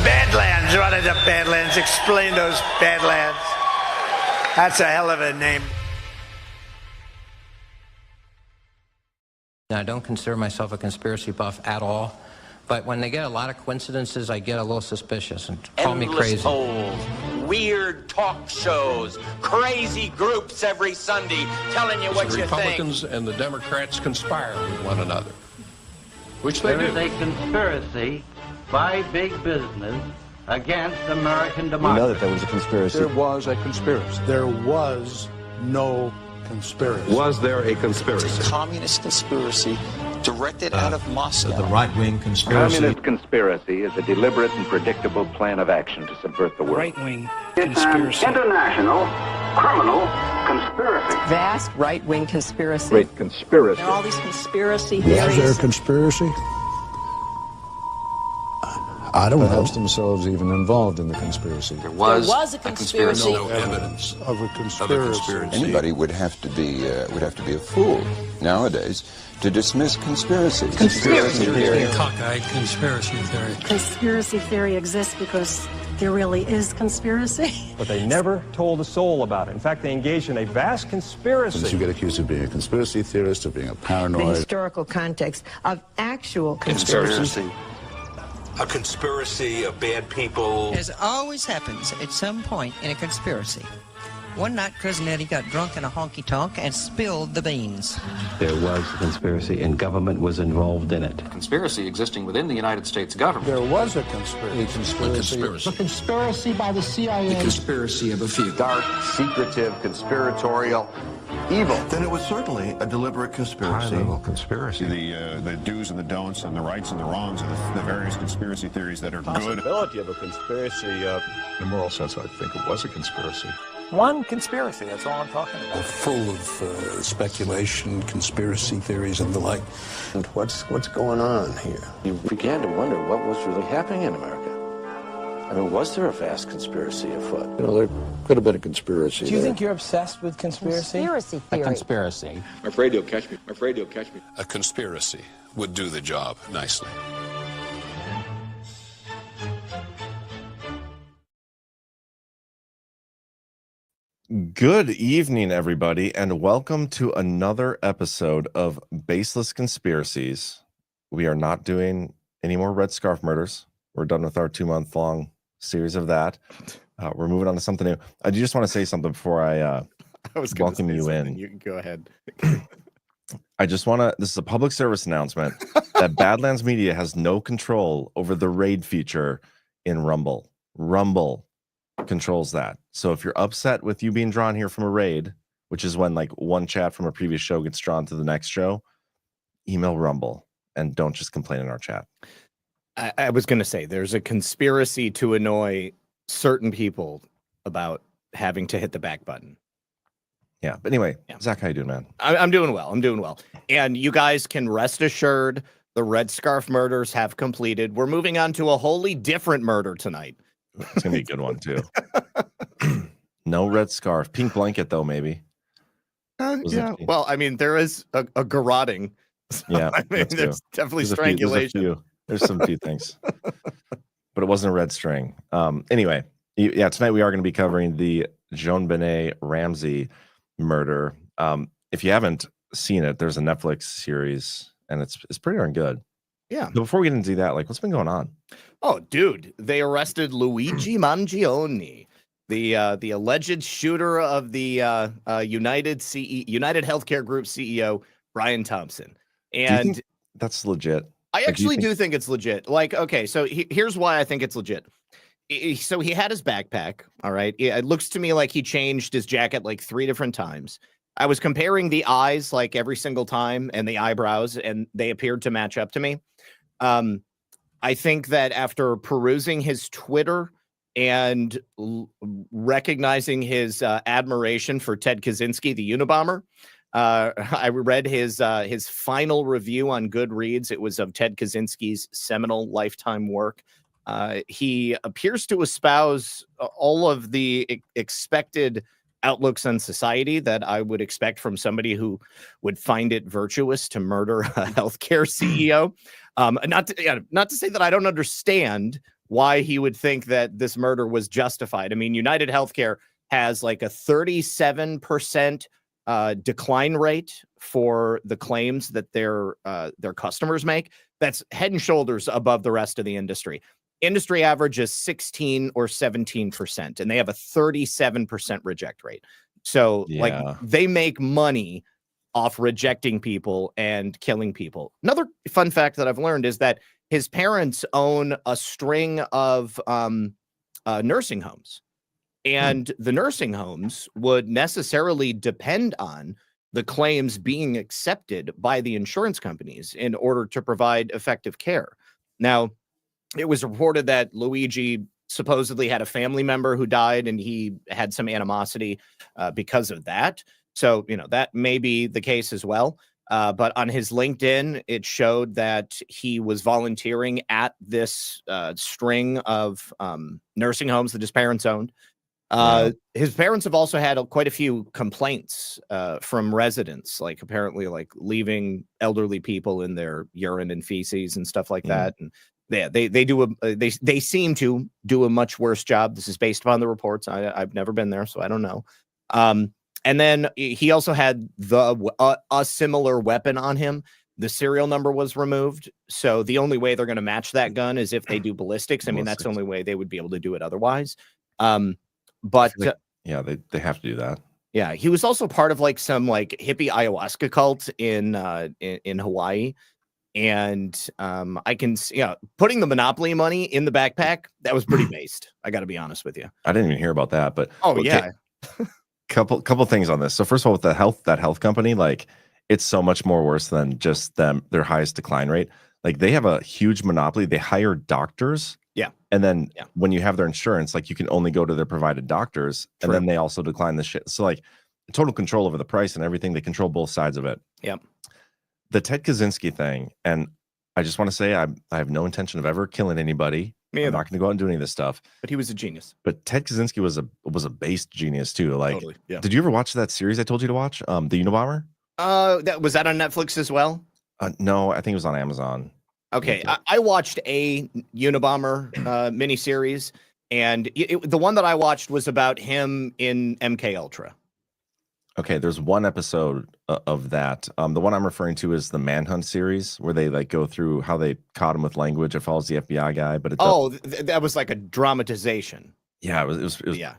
Badlands, running the Badlands. Explain those Badlands. That's a hell of a name. I don't consider myself a conspiracy buff at all, but when they get a lot of coincidences, I get a little suspicious and call me crazy. Polls, weird talk shows, crazy groups every Sunday telling you what you think. The Republicans and the Democrats conspire with one another, which they do. There is a conspiracy by big business against American democracy. We know that there was a conspiracy. There was a conspiracy. There was no conspiracy. Was there a conspiracy? Communist conspiracy directed out of Moscow. The right-wing conspiracy. Communist conspiracy is a deliberate and predictable plan of action to subvert the world. Right-wing conspiracy. It's an international criminal conspiracy. Vast right-wing conspiracy. Great conspiracy. There are all these conspiracy theories. Was there a conspiracy? I don't know. themselves even involved in the conspiracy. There was a conspiracy. No evidence of a conspiracy. Anybody would have to be a fool nowadays to dismiss conspiracies. Conspiracy theory. Cockeyed conspiracy theory. Conspiracy theory exists because there really is conspiracy. But they never told a soul about it. In fact, they engaged in a vast conspiracy. Since you get accused of being a conspiracy theorist, of being a paranoid. The historical context of actual conspiracy. A conspiracy of bad people. As always happens at some point in a conspiracy. One night, Cousin Eddie got drunk in a honky-tonk and spilled the beans. There was a conspiracy, and government was involved in it. Conspiracy existing within the United States government. There was a conspiracy. A Conspiracy by the CIA. The conspiracy of a few. Dark, secretive, conspiratorial, evil. Then it was certainly a deliberate conspiracy. High-level conspiracy. The do's and the don'ts and the rights and the wrongs of the various conspiracy theories that are good. Possibility of a conspiracy. In a moral sense, I think it was a conspiracy. One conspiracy, that's all I'm talking about. Full of speculation, conspiracy theories, and the like. And what's going on here? You began to wonder what was really happening in America. I mean, was there a vast conspiracy afoot? You know, there could have been a conspiracy. Do you think you're obsessed with conspiracy? Conspiracy theory. A conspiracy. I'm afraid you'll catch me. I'm afraid you'll catch me. A conspiracy would do the job nicely. Good evening, everybody, and welcome to another episode of Baseless Conspiracies. We are not doing any more Red Scarf murders. We're done with our 2-month-long series of that. We're moving on to something new. I just want to say something before I welcome you in. You can go ahead. I just want to, this is a public service announcement that Badlands Media has no control over the raid feature in Rumble. Rumble controls that. So if you're upset with you being drawn here from a raid, which is when like one chat from a previous show gets drawn to the next show, email Rumble and don't just complain in our chat. I was going to say there's a conspiracy to annoy certain people about having to hit the back button. Yeah, but anyway, Zach, how you doing, man? I'm doing well. I'm doing well. And you guys can rest assured the Red Scarf murders have completed. We're moving on to a wholly different murder tonight. It's going to be a good one, too. No red scarf. Pink blanket, though, maybe. Yeah. Well, I mean, there is a garroting. So, yeah. I mean, there's definitely strangulation. There's some few things. But it wasn't a red string. Anyway, tonight we are going to be covering the JonBenet Ramsey murder. If you haven't seen it, there's a Netflix series, and it's pretty darn good. Yeah. But before we get into that, like, what's been going on? Oh, dude, they arrested Luigi Mangione, the alleged shooter of the United Healthcare Group CEO Brian Thompson. And that's legit. I actually do think it's legit. Like, okay, so here's why I think it's legit. So he had his backpack. All right. It looks to me like he changed his jacket like 3 different times. I was comparing the eyes like every single time and the eyebrows, and they appeared to match up to me. I think that after perusing his Twitter and recognizing his admiration for Ted Kaczynski, the Unabomber, I read his final review on Goodreads. It was of Ted Kaczynski's seminal lifetime work. He appears to espouse all of the expected outlooks on society that I would expect from somebody who would find it virtuous to murder a healthcare CEO. Not to say that I don't understand, why he would think that this murder was justified. I mean, United Healthcare has like a 37% decline rate for the claims that their customers make. That's head and shoulders above the rest of the industry. Industry average is 16 or 17%, and they have a 37% reject rate. So like they make money off rejecting people and killing people. Another fun fact that I've learned is that his parents own a string of nursing homes, and the nursing homes would necessarily depend on the claims being accepted by the insurance companies in order to provide effective care. Now, it was reported that Luigi supposedly had a family member who died, and he had some animosity because of that. So, that may be the case as well. But on his LinkedIn, it showed that he was volunteering at this string of nursing homes that his parents owned. His parents have also had quite a few complaints from residents, like apparently like leaving elderly people in their urine and feces and stuff like that. And they seem to do a much worse job. This is based upon the reports. I've never been there, so I don't know. And then he also had a similar weapon on him. The serial number was removed. So the only way they're going to match that gun is if they do ballistics. I mean, that's the only way they would be able to do it otherwise. But they have to do that. Yeah, he was also part of like some like hippie ayahuasca cult in Hawaii. And I can see, putting the Monopoly money in the backpack, that was pretty based. I got to be honest with you. I didn't even hear about that, but yeah. Couple things on this. So first of all, with that health company, like it's so much more worse than just their highest decline rate. Like they have a huge monopoly. They hire doctors. Yeah. And then when you have their insurance, like you can only go to their provided doctors. And then they also decline the shit. So like total control over the price and everything. They control both sides of it. Yep. The Ted Kaczynski thing, and I just want to say I have no intention of ever killing anybody. I'm not going to go out and do any of this stuff. But he was a genius. But Ted Kaczynski was a based genius too. Like, totally, yeah. Did you ever watch that series I told you to watch? The Unabomber? Was that on Netflix as well? No, I think it was on Amazon. Okay, I watched a Unabomber miniseries, and the one that I watched was about him in MK Ultra. Okay, there's one episode of that. The one I'm referring to is the Manhunt series, where they like go through how they caught him with language. It follows the FBI guy, but that was like a dramatization. Yeah, it was. Yeah,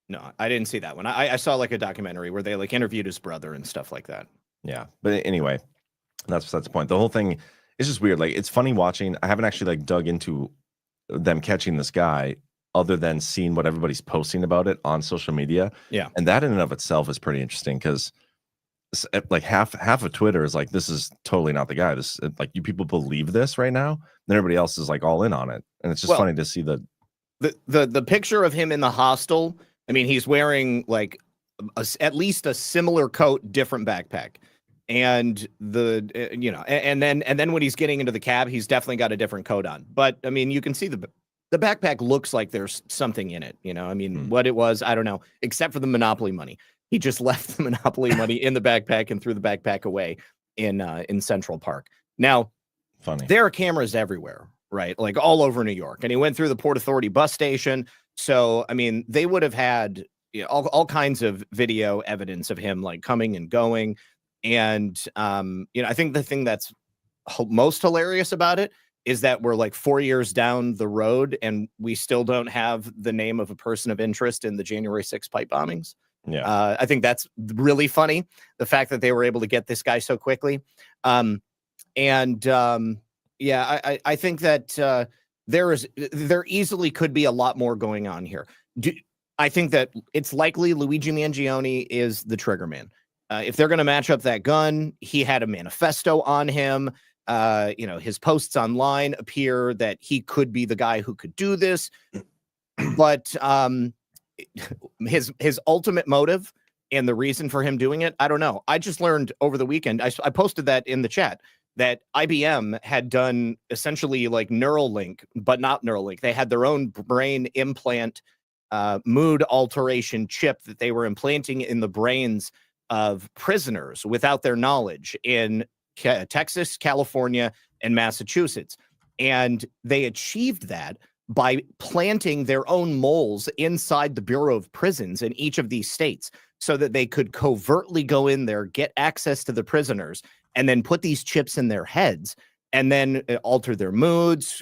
no, I didn't see that one. I saw like a documentary where they like interviewed his brother and stuff like that. Yeah, but anyway, that's the point. The whole thing is just weird. Like it's funny watching. I haven't actually like dug into them catching this guy, other than seeing what everybody's posting about it on social media. Yeah. And that in and of itself is pretty interesting because like half of Twitter is like, this is totally not the guy. This like you people believe this right now. Then everybody else is like all in on it. And it's just funny to see the picture of him in the hostel. I mean, he's wearing like at least a similar coat, different backpack. And and then when he's getting into the cab, he's definitely got a different coat on. But I mean, you can see the backpack looks like there's something in it, I mean, what it was, I don't know, except for the Monopoly money. He just left the Monopoly money in the backpack and threw the backpack away in Central Park. Now, there are cameras everywhere, right? Like all over New York. And he went through the Port Authority bus station. So, I mean, they would have had all kinds of video evidence of him like coming and going. And, I think the thing that's most hilarious about it is that we're like 4 years down the road and we still don't have the name of a person of interest in the January 6th pipe bombings. Yeah. I think that's really funny. The fact that they were able to get this guy so quickly. I think that there easily could be a lot more going on here. I think that it's likely Luigi Mangione is the trigger man. If they're going to match up that gun, he had a manifesto on him. His posts online appear that he could be the guy who could do this, but his ultimate motive and the reason for him doing it, I don't know. I just learned over the weekend, I posted that in the chat, that IBM had done essentially like Neuralink, but not Neuralink. They had their own brain implant mood alteration chip that they were implanting in the brains of prisoners without their knowledge in Texas, California, and Massachusetts. And they achieved that by planting their own moles inside the Bureau of Prisons in each of these states so that they could covertly go in there, get access to the prisoners, and then put these chips in their heads and then alter their moods,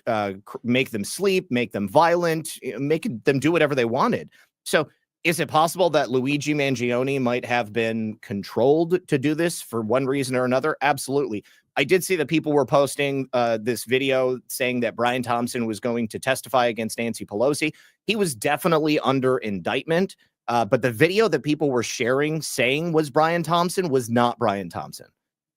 make them sleep, make them violent, make them do whatever they wanted. So is it possible that Luigi Mangione might have been controlled to do this for one reason or another? Absolutely. I did see that people were posting this video saying that Brian Thompson was going to testify against Nancy Pelosi. He was definitely under indictment, but the video that people were sharing saying was Brian Thompson was not Brian Thompson.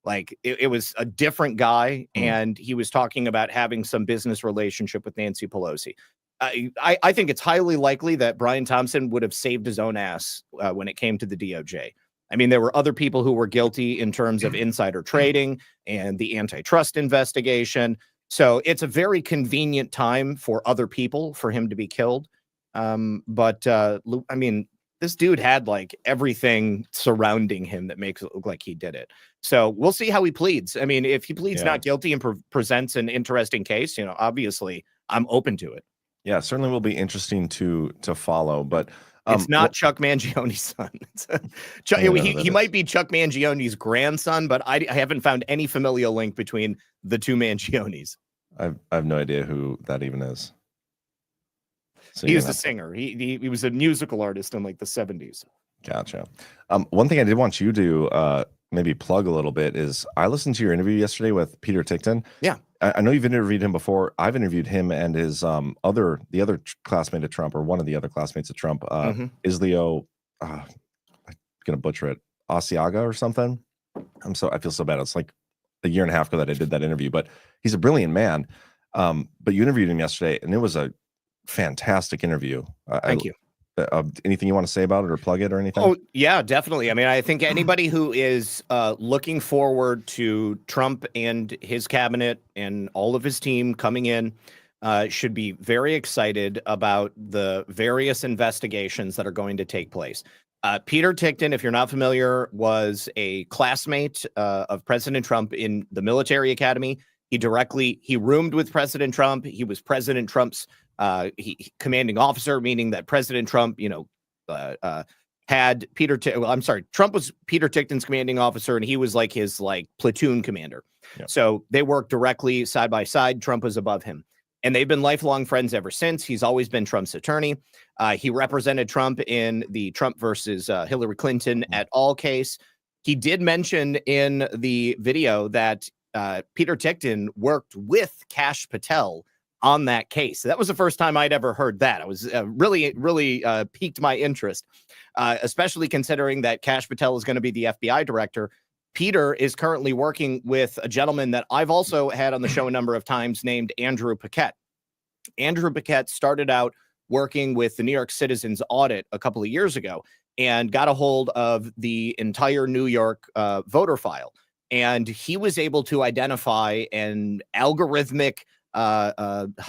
Like it was a different guy, and he was talking about having some business relationship with Nancy Pelosi. I think it's highly likely that Brian Thompson would have saved his own ass when it came to the DOJ. I mean, there were other people who were guilty in terms of insider trading and the antitrust investigation. So it's a very convenient time for other people for him to be killed. I mean, this dude had like everything surrounding him that makes it look like he did it. So we'll see how he pleads. I mean, if he pleads not guilty and presents an interesting case, obviously I'm open to it. Yeah, certainly will be interesting to follow, but it's not Chuck Mangione's son. He might be Chuck Mangione's grandson, but I haven't found any familial link between the two Mangiones. I have no idea who that even is. So he was a singer. He was a musical artist in like the 70s. Gotcha. One thing I did want you to maybe plug a little bit is I listened to your interview yesterday with Peter Tickton. Yeah. I know you've interviewed him before. I've interviewed him and his the other classmate of Trump, or one of the other classmates of Trump, Isleo. I'm gonna butcher it, Asiaga or something. I feel so bad. It's like a year and a half ago that I did that interview, but he's a brilliant man. But you interviewed him yesterday, and it was a fantastic interview. Thank you. Anything you want to say about it or plug it or anything? Oh, yeah, definitely. I mean, I think anybody who is looking forward to Trump and his cabinet and all of his team coming in should be very excited about the various investigations that are going to take place. Peter Tickton, if you're not familiar, was a classmate of President Trump in the military academy. He roomed with President Trump. He was President Trump's commanding officer, meaning that President Trump, had Trump was Peter Tickton's commanding officer, and he was like his platoon commander. Yep. So they worked directly side by side. Trump was above him, and they've been lifelong friends ever since. He's always been Trump's attorney. He represented Trump in the Trump versus Hillary Clinton et al. Case. He did mention in the video that Peter Tickton worked with Kash Patel on that case. So that was the first time I'd ever heard that. I was really piqued my interest, especially considering that Kash Patel is going to be the FBI director. Peter is currently working with a gentleman that I've also had on the show a number of times named Andrew Paquette. Andrew Paquette started out working with the New York Citizens Audit a couple of years ago and got a hold of the entire New York voter file. And he was able to identify an algorithmic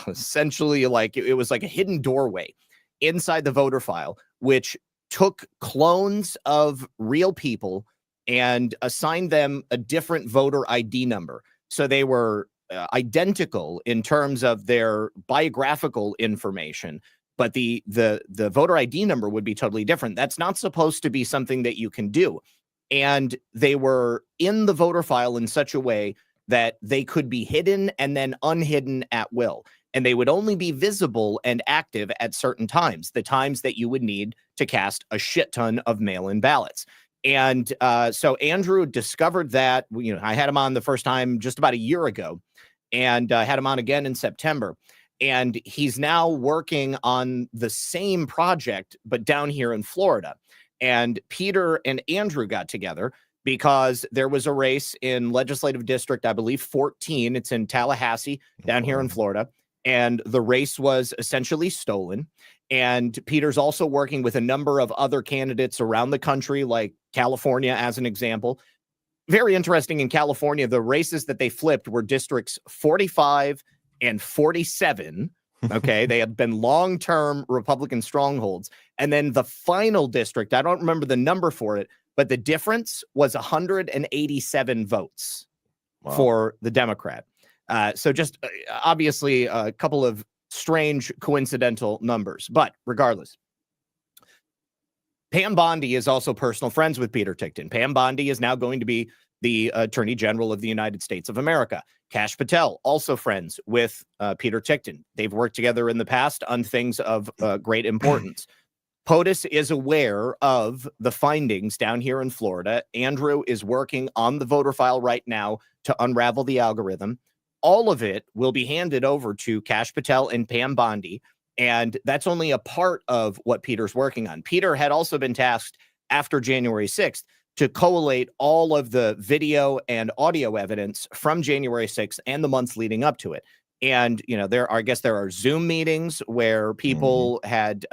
essentially it was like a hidden doorway inside the voter file, which took clones of real people and assigned them a different voter ID number. So they were identical in terms of their biographical information, but the voter ID number would be totally different. That's not supposed to be something that you can do. And they were in the voter file in such a way that they could be hidden and then unhidden at will. And they would only be visible and active at certain times, the times that you would need to cast a shit ton of mail-in ballots. And so Andrew discovered that. I had him on the first time just about a year ago, and had him on again in September. And he's now working on the same project, but down here in Florida. And Peter and Andrew got together because there was a race in Legislative District, I believe 14. It's in Tallahassee, down here in Florida. And the race was essentially stolen. And Peter's also working with a number of other candidates around the country, like California, as an example. Very interesting, in California, the races that they flipped were districts 45 and 47. Okay, they had been long-term Republican strongholds. And then the final district, I don't remember the number for it, but the difference was 187 votes for the Democrat. So just obviously a couple of strange coincidental numbers. But regardless, Pam Bondi is also personal friends with Peter Tickton. Pam Bondi is now going to be the Attorney General of the United States of America. Kash Patel, also friends with Peter Tickton. They've worked together in the past on things of great importance. POTUS is aware of the findings down here in Florida. Andrew is working on the voter file right now to unravel the algorithm. All of it will be handed over to Kash Patel and Pam Bondi, and that's only a part of what Peter's working on. Peter had also been tasked after January 6th to collate all of the video and audio evidence from January 6th and the months leading up to it. And, you know, I guess there are Zoom meetings where people had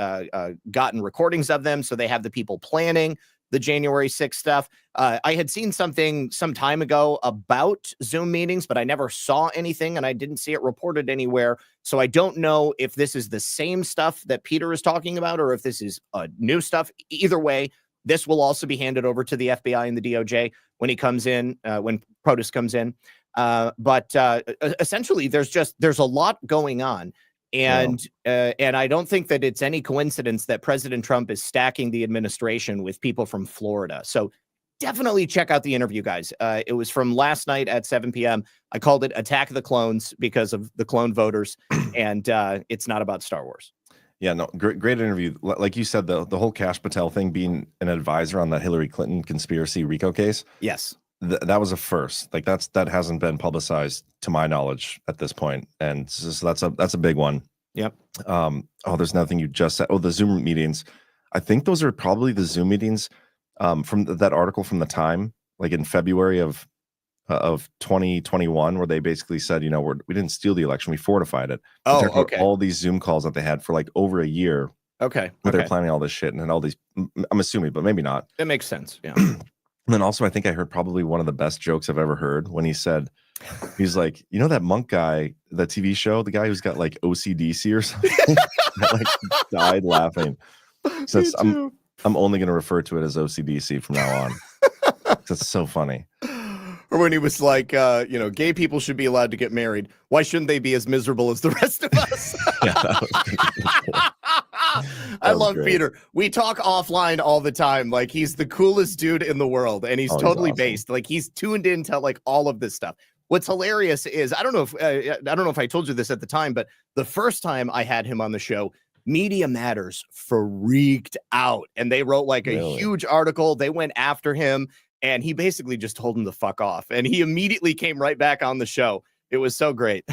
gotten recordings of them. So they have the people planning the January 6th stuff. I had seen something some time ago about Zoom meetings, but I never saw anything and I didn't see it reported anywhere. So I don't know if this is the same stuff that Peter is talking about or if this is new stuff. Either way, this will also be handed over to the FBI and the DOJ when he comes in, when POTUS comes in. But essentially, there's a lot going on. And I don't think that it's any coincidence that President Trump is stacking the administration with people from Florida. So definitely check out the interview, guys. It was from last night at 7 p.m. I called it Attack the Clones because of the clone voters. And it's not about Star Wars. Yeah, no, great interview. Like you said, the whole Kash Patel thing, being an advisor on that Hillary Clinton conspiracy RICO case. Yes. That was a first. Like that hasn't been publicized to my knowledge at this point. And so that's a big one. Yep. There's nothing you just said. Oh, the Zoom meetings. I think those are probably the Zoom meetings from that article from the Time, like in February of 2021, where they basically said, you know, we didn't steal the election, we fortified it. Oh, okay. All these Zoom calls that they had for like over a year. Okay. Where they're planning all this shit and all these. I'm assuming, but maybe not. That makes sense. Yeah. And then also, I think I heard probably one of the best jokes I've ever heard when he said, he's like, you know, that monk guy, the TV show, the guy who's got like OCDC or something. I like died laughing. So I'm only going to refer to it as OCDC from now on. That's so funny. Or when he was like, you know, gay people should be allowed to get married. Why shouldn't they be as miserable as the rest of us? I love great. Peter. We talk offline all the time. Like he's the coolest dude in the world, and he's totally awesome. Based. Like he's tuned into like all of this stuff. What's hilarious is I don't know if I told you this at the time, but the first time I had him on the show, Media Matters freaked out, and they wrote like a huge article. They went after him. And he basically just told him to fuck off. And he immediately came right back on the show. It was so great.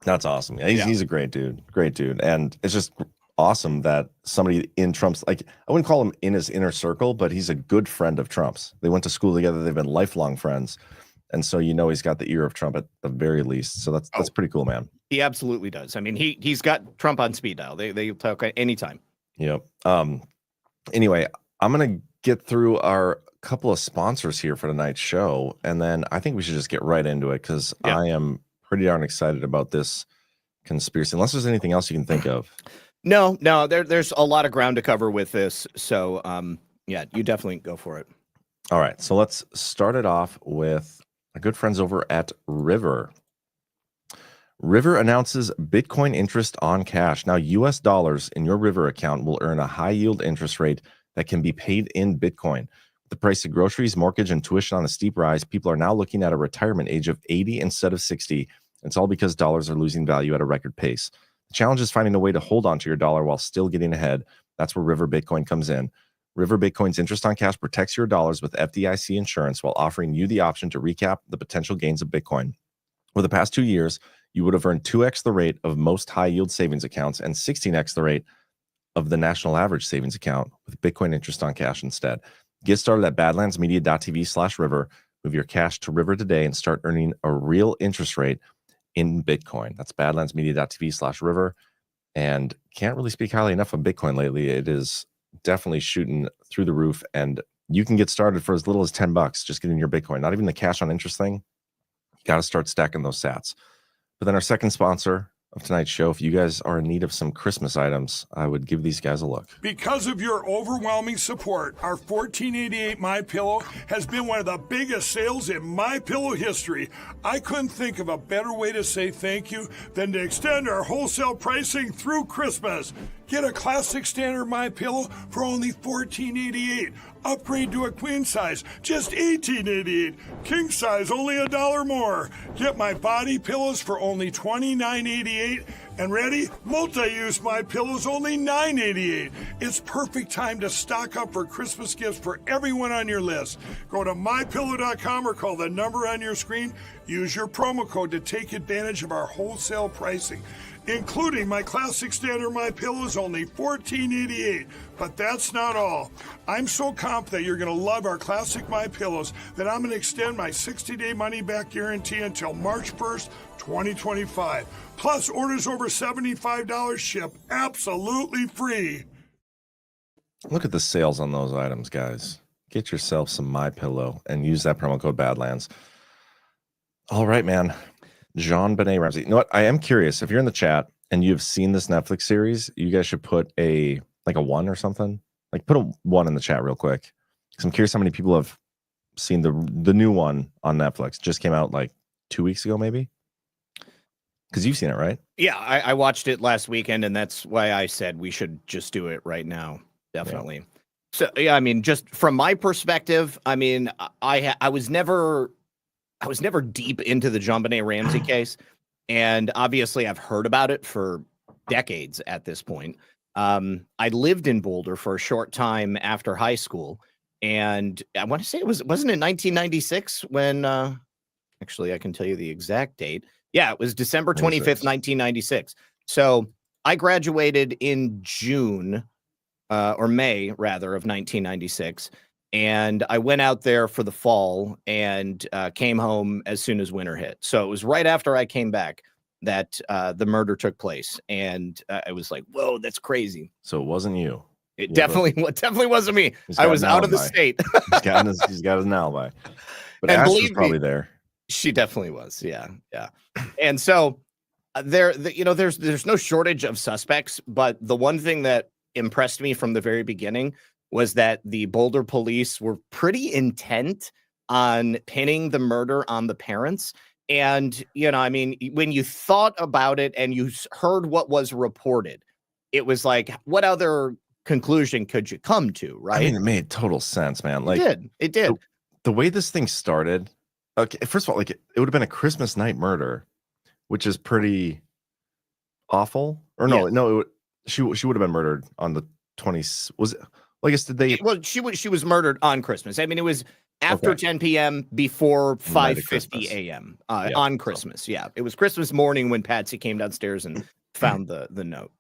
That's awesome. Yeah, he's a great dude. Great dude. And it's just awesome that somebody in Trump's, like, I wouldn't call him in his inner circle, but he's a good friend of Trump's. They went to school together. They've been lifelong friends. And so, you know, he's got the ear of Trump at the very least. So that's pretty cool, man. He absolutely does. I mean, he's got Trump on speed dial. They talk anytime. Yep. Anyway, I'm going to get through our couple of sponsors here for tonight's show, and then I think we should just get right into it because I am pretty darn excited about this conspiracy, unless there's anything else you can think of. No, there's a lot of ground to cover with this, so yeah, you definitely go for it. All right, so let's start it off with our good friends over at River. River announces Bitcoin interest on cash. Now, US dollars in your River account will earn a high yield interest rate that can be paid in Bitcoin. The price of groceries, mortgage, and tuition on a steep rise, people are now looking at a retirement age of 80 instead of 60. It's all because dollars are losing value at a record pace. The challenge is finding a way to hold on to your dollar while still getting ahead. That's where River Bitcoin comes in. River Bitcoin's interest on cash protects your dollars with FDIC insurance while offering you the option to recap the potential gains of Bitcoin. Over the past 2 years, you would have earned 2x the rate of most high-yield savings accounts and 16x the rate of the national average savings account with Bitcoin interest on cash instead. Get started at badlandsmedia.tv/river. Move your cash to River today and start earning a real interest rate in Bitcoin. That's badlandsmedia.tv/river. And can't really speak highly enough of Bitcoin lately. It is definitely shooting through the roof, and you can get started for as little as $10 just getting your Bitcoin. Not even the cash on interest thing. You got to start stacking those sats. But then our second sponsor of tonight's show. If you guys are in need of some Christmas items, I would give these guys a look. Because of your overwhelming support, our $14.88 MyPillow has been one of the biggest sales in MyPillow history. I couldn't think of a better way to say thank you than to extend our wholesale pricing through Christmas. Get a classic standard MyPillow for only $14.88. Upgrade to a queen size, just $18.88. King size, only $1 more. Get my body pillows for only $29.88. And ready? Multi-use MyPillows, only $9.88. It's perfect time to stock up for Christmas gifts for everyone on your list. Go to MyPillow.com or call the number on your screen. Use your promo code to take advantage of our wholesale pricing, including my classic standard MyPillows, only $14.88. But that's not all. I'm so confident you're going to love our classic MyPillows that I'm going to extend my 60-day money-back guarantee until March 1st, 2025. Plus, orders over $75 ship absolutely free. Look at the sales on those items, guys. Get yourself some MyPillow and use that promo code Badlands. All right, man. JonBenet Ramsey. You know what? I am curious. If you're in the chat and you've seen this Netflix series, you guys should put a 1 or something. Like put a 1 in the chat real quick. Because I'm curious how many people have seen the new one on Netflix. Just came out like 2 weeks ago, maybe. Because you've seen it, right? Yeah, I watched it last weekend, and that's why I said we should just do it right now. Definitely. Yeah. So yeah, I mean, just from my perspective, I mean, I was never deep into the JonBenet Ramsey case, and obviously I've heard about it for decades at this point. I lived in Boulder for a short time after high school, and I want to say wasn't it 1996 when actually I can tell you the exact date. Yeah, it was December 25th, 1996. So I graduated in June or May rather of 1996. And I went out there for the fall and came home as soon as winter hit. So it was right after I came back that the murder took place. And I was like, whoa, that's crazy. So it wasn't you. It definitely wasn't me. I was out of the state. he's got his alibi. But Ash was probably there. She definitely was. Yeah. Yeah. And so there's no shortage of suspects. But the one thing that impressed me from the very beginning was that the Boulder police were pretty intent on pinning the murder on the parents. And, I mean, when you thought about it and you heard what was reported, it was like, what other conclusion could you come to, right? I mean, it made total sense, man. Like it did. The way this thing started, okay, first of all, like it would have been a Christmas night murder, which is pretty awful. Or no, she would have been murdered on the 20th. Was it? Well, I guess did they? Well, she was murdered on Christmas. I mean, it was after 10 p.m. before 5:50 a.m. On Christmas. Yeah, it was Christmas morning when Patsy came downstairs and found the note.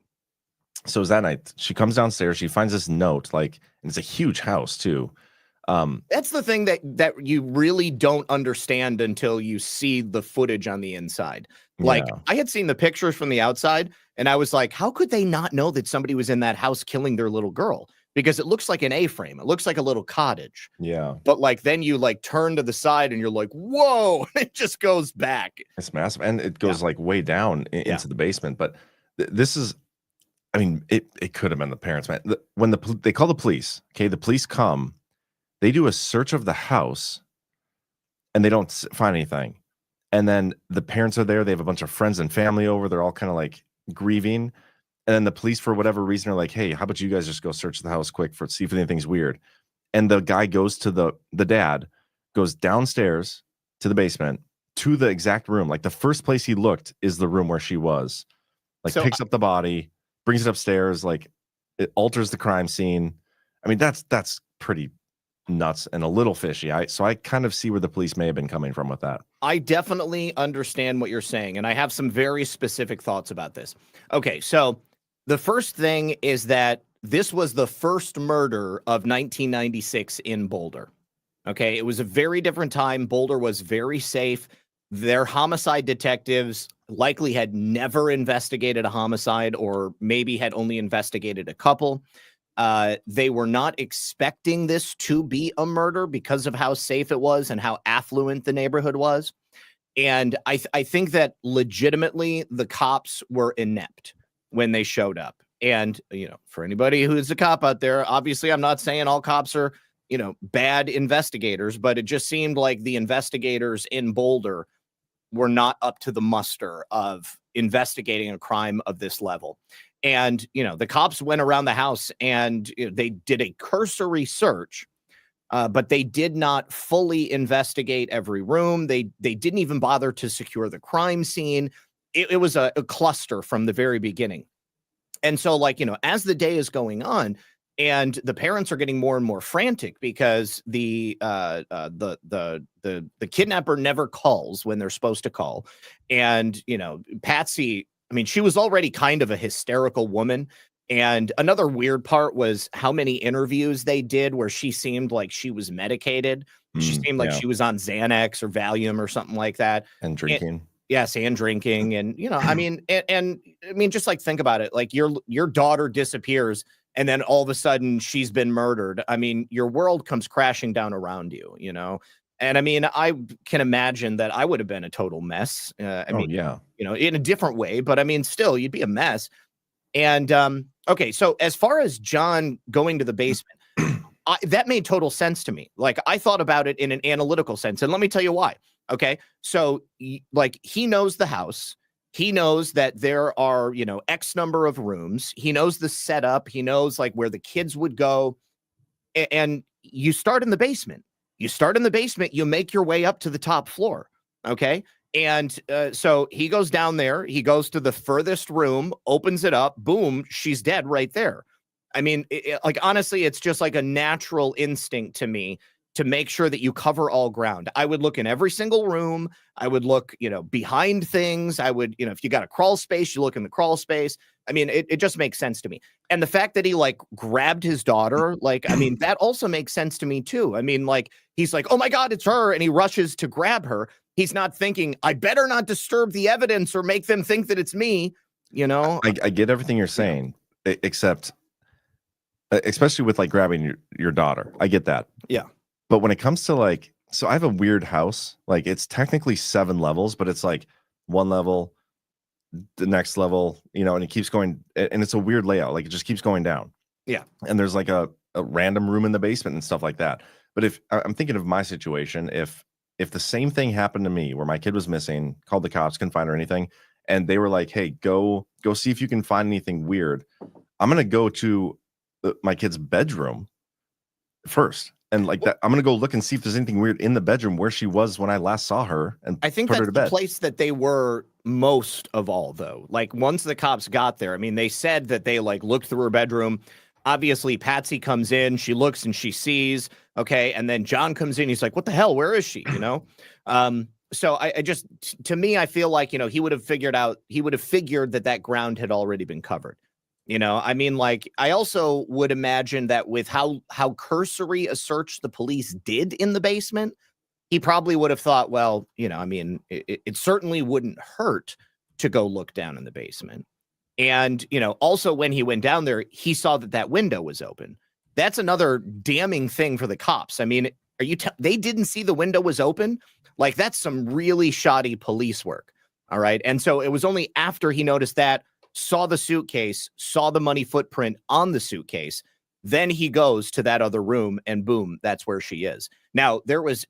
So it was that night. She comes downstairs. She finds this note, and it's a huge house too. That's the thing that you really don't understand until you see the footage on the inside. I had seen the pictures from the outside, and I was like, how could they not know that somebody was in that house killing their little girl? Because it looks like an A-frame. It looks like a little cottage. Yeah. But then you turn to the side and you're like, whoa, it just goes back. It's massive. And it goes way down into the basement. But this is, I mean, it could have been the parents, man. When they call the police, okay, the police come, they do a search of the house and they don't find anything. And then the parents are there. They have a bunch of friends and family over. They're all kind of grieving. And then the police, for whatever reason, are like, hey, how about you guys just go search the house quick see if anything's weird. And the guy goes to the dad, goes downstairs to the basement, to the exact room. Like the first place he looked is the room where she was. Picks up the body, brings it upstairs, it alters the crime scene. I mean, that's pretty nuts and a little fishy. So I kind of see where the police may have been coming from with that. I definitely understand what you're saying, and I have some very specific thoughts about this. Okay, so the first thing is that this was the first murder of 1996 in Boulder. Okay, it was a very different time. Boulder was very safe. Their homicide detectives likely had never investigated a homicide or maybe had only investigated a couple. They were not expecting this to be a murder because of how safe it was and how affluent the neighborhood was. And I think that legitimately the cops were inept when they showed up. And, for anybody who's a cop out there, obviously I'm not saying all cops are, bad investigators, but it just seemed like the investigators in Boulder were not up to the muster of investigating a crime of this level. And, the cops went around the house and they did a cursory search, but they did not fully investigate every room. They didn't even bother to secure the crime scene. It was a cluster from the very beginning. And so, as the day is going on, and the parents are getting more and more frantic because the kidnapper never calls when they're supposed to call, and Patsy, I mean, she was already kind of a hysterical woman. And another weird part was how many interviews they did where she seemed like she was medicated. She seemed like she was on Xanax or Valium or something like that, and drinking. Yes, and drinking. And, I mean, and I mean, just think about it. Like your daughter disappears and then all of a sudden she's been murdered. I mean, your world comes crashing down around you, And I mean, I can imagine that I would have been a total mess. I mean, in a different way, but I mean, still, you'd be a mess. And, okay, so as far as John going to the basement, that made total sense to me. I thought about it in an analytical sense, and let me tell you why. Okay, so he knows the house. He knows that there are, X number of rooms. He knows the setup. He knows where the kids would go. And you start in the basement. You make your way up to the top floor. Okay. And so he goes down there. He goes to the furthest room, opens it up. Boom, she's dead right there. I mean, honestly, it's just a natural instinct to me to make sure that you cover all ground. I would look in every single room. I would look, behind things. I would, if you got a crawl space, you look in the crawl space. I mean, it just makes sense to me. And the fact that he grabbed his daughter, I mean, that also makes sense to me too. I mean, he's like, oh my God, it's her. And he rushes to grab her. He's not thinking, I better not disturb the evidence or make them think that it's me. I get everything you're saying, except especially with grabbing your daughter. I get that. Yeah. But when it comes to so I have a weird house. It's technically 7 levels, but it's one level, the next level, and it keeps going. And it's a weird layout. It just keeps going down. Yeah. And there's a random room in the basement and stuff like that. But if I'm thinking of my situation, if the same thing happened to me where my kid was missing, called the cops, couldn't find her anything, and they were like, hey, go see if you can find anything weird. I'm going to go to my kid's bedroom first. And that, I'm going to go look and see if there's anything weird in the bedroom where she was when I last saw her. And I think put her that's to bed. the place that they were most of all, though. Once the cops got there, I mean, they said that they looked through her bedroom. Obviously, Patsy comes in, she looks and she sees, okay. And then John comes in. He's like, what the hell? Where is she? So I just, to me, I feel like, he would have figured that ground had already been covered. I mean, I also would imagine that with how cursory a search the police did in the basement, he probably would have thought, well, I mean, it certainly wouldn't hurt to go look down in the basement. And, also when he went down there, he saw that window was open. That's another damning thing for the cops. I mean, they didn't see the window was open? That's some really shoddy police work. All right. And so it was only after he noticed that, saw the suitcase, saw the money footprint on the suitcase, then he goes to that other room and boom, that's where she is. Now,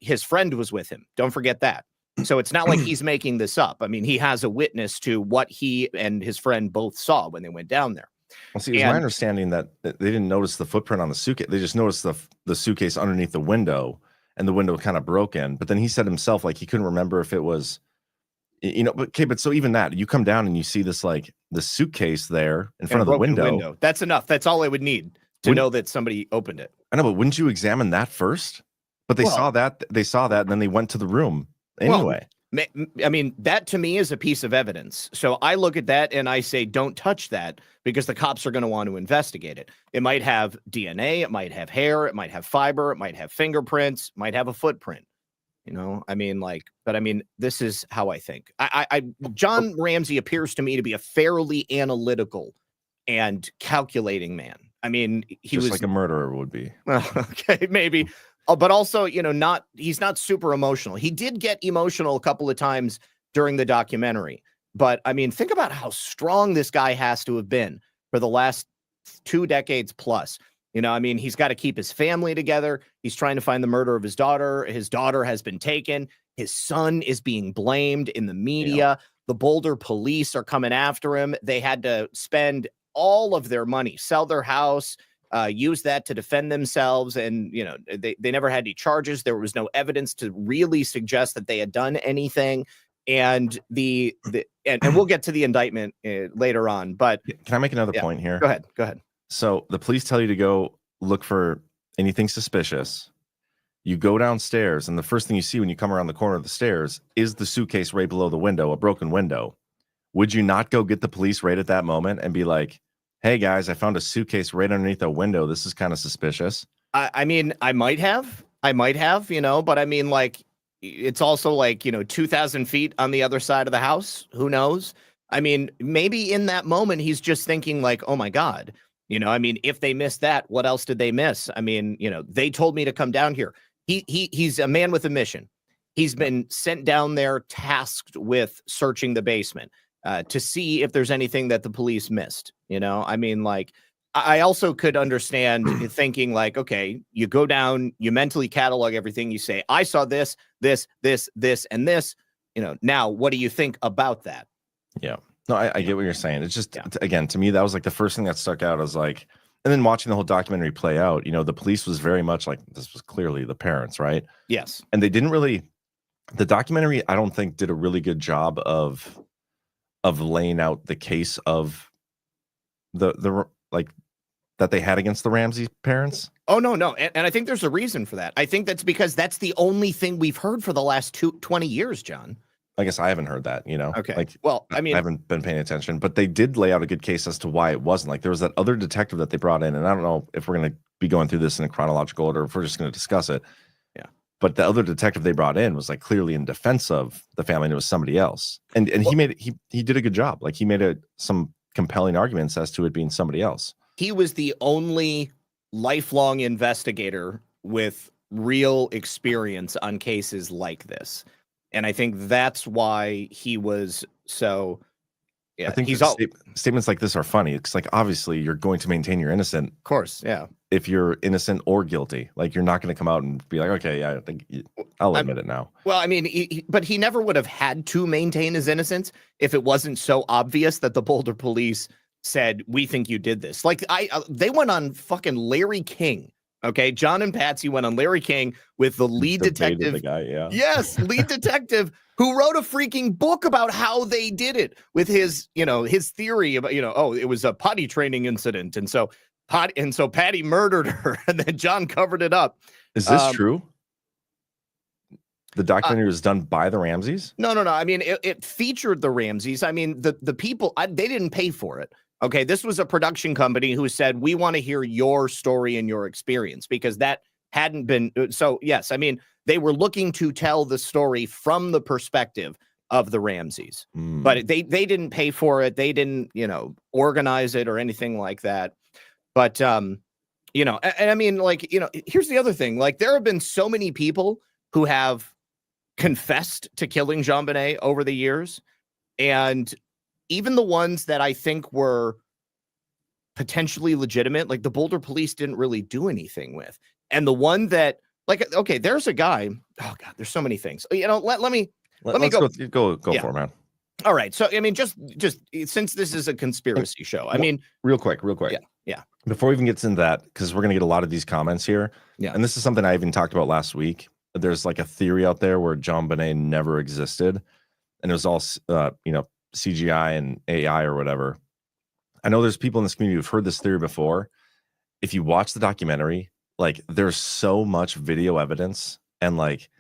his friend was with him. Don't forget that. So it's not like he's making this up. I mean, he has a witness to what he and his friend both saw when they went down there. Well, see, it's my understanding that they didn't notice the footprint on the suitcase. They just noticed the suitcase underneath the window, and the window kind of broken. But then he said himself, he couldn't remember if it was, but so even that, you come down and you see this, the suitcase there in front of the window. That's enough. That's all I would need to know that somebody opened it. I know, but wouldn't you examine that first? But they saw that, and then they went to the room anyway. Well, I mean, that to me is a piece of evidence. So I look at that and I say, don't touch that, because the cops are going to want to investigate it. It might have DNA, it might have hair, it might have fiber, it might have fingerprints, might have a footprint. I mean, but I mean, this is how I think. John Ramsey appears to me to be a fairly analytical and calculating man. I mean, he was like a murderer would be. Well, okay, maybe. but also, he's not super emotional. He did get emotional a couple of times during the documentary. But I mean, think about how strong this guy has to have been for the last 2 decades plus. I mean, he's got to keep his family together. He's trying to find the murder of his daughter. His daughter has been taken. His son is being blamed in the media. Yeah. The Boulder police are coming after him. They had to spend all of their money, sell their house, use that to defend themselves. And, they never had any charges. There was no evidence to really suggest that they had done anything. And and we'll get to the indictment later on. But can I make another point here? Go ahead. So the police tell you to go look for anything suspicious. You go downstairs, and the first thing you see when you come around the corner of the stairs is the suitcase right below the window, a broken window. Would you not go get the police right at that moment and be like, hey, guys, I found a suitcase right underneath a window. This is kind of suspicious. I mean, I might have, but I mean, like, it's also like, 2,000 feet on the other side of the house. Who knows? I mean, maybe in that moment, he's just thinking like, oh, my God. I mean, if they missed that, what else did they miss? I mean, they told me to come down here. He's a man with a mission. He's been sent down there tasked with searching the basement to see if there's anything that the police missed. I mean, like, I also could understand thinking like, okay, you go down, you mentally catalog everything. You say, I saw this, this, and this, now what do you think about that? Yeah. No, I get what you're saying. It's just, again, to me, that was like the first thing that stuck out. I was like, and then watching the whole documentary play out, the police was very much like, this was clearly the parents, right? Yes. And they didn't really, the documentary, I don't think did a really good job of laying out the case of the like that they had against the Ramsey parents. Oh, no. And I think there's a reason for that. I think that's because that's the only thing we've heard for the last 20 years, John. I guess I haven't heard that, Okay. Like, well, I mean, I haven't been paying attention, but they did lay out a good case as to why it wasn't. Like, there was that other detective that they brought in, and I don't know if we're going to be going through this in a chronological order, or if we're just going to discuss it. Yeah. But the other detective they brought in was like clearly in defense of the family, and it was somebody else. And he did a good job. Like, he made some compelling arguments as to it being somebody else. He was the only lifelong investigator with real experience on cases like this. And I think that's why he was so. Yeah, I think statements like this are funny. It's like, obviously, you're going to maintain your innocent. Of course, yeah. If you're innocent or guilty, like, you're not going to come out and be like, okay, yeah, I think I'll admit it now. Well, I mean, but he never would have had to maintain his innocence if it wasn't so obvious that the Boulder police said, we think you did this. Like, they went on fucking Larry King. Okay, John and Patsy went on Larry King with the lead detective. The guy, yeah. Yes, lead detective who wrote a freaking book about how they did it with his theory about, it was a potty training incident. And so Patty murdered her, and then John covered it up. Is this true? The documentary was done by the Ramseys? No. I mean, it featured the Ramseys. I mean, the people, they didn't pay for it. Okay, this was a production company who said, we want to hear your story and your experience, because that hadn't been. So, yes, I mean, they were looking to tell the story from the perspective of the Ramseys, but they didn't pay for it. They didn't, organize it or anything like that. But, and I mean, like, here's the other thing. Like, there have been so many people who have confessed to killing JonBenet over the years, and even the ones that I think were potentially legitimate, like the Boulder police didn't really do anything with. And the one that, like, okay, there's a guy. Oh God, there's so many things. Let me go for it, man. All right. So, I mean, just since this is a conspiracy show, I mean, real quick. Yeah. Before we even get into that, because we're going to get a lot of these comments here. Yeah. And this is something I even talked about last week. There's like a theory out there where JonBenet never existed, and it was all, CGI and AI or whatever. I know there's people in this community who've heard this theory before. If you watch the documentary, like, there's so much video evidence and like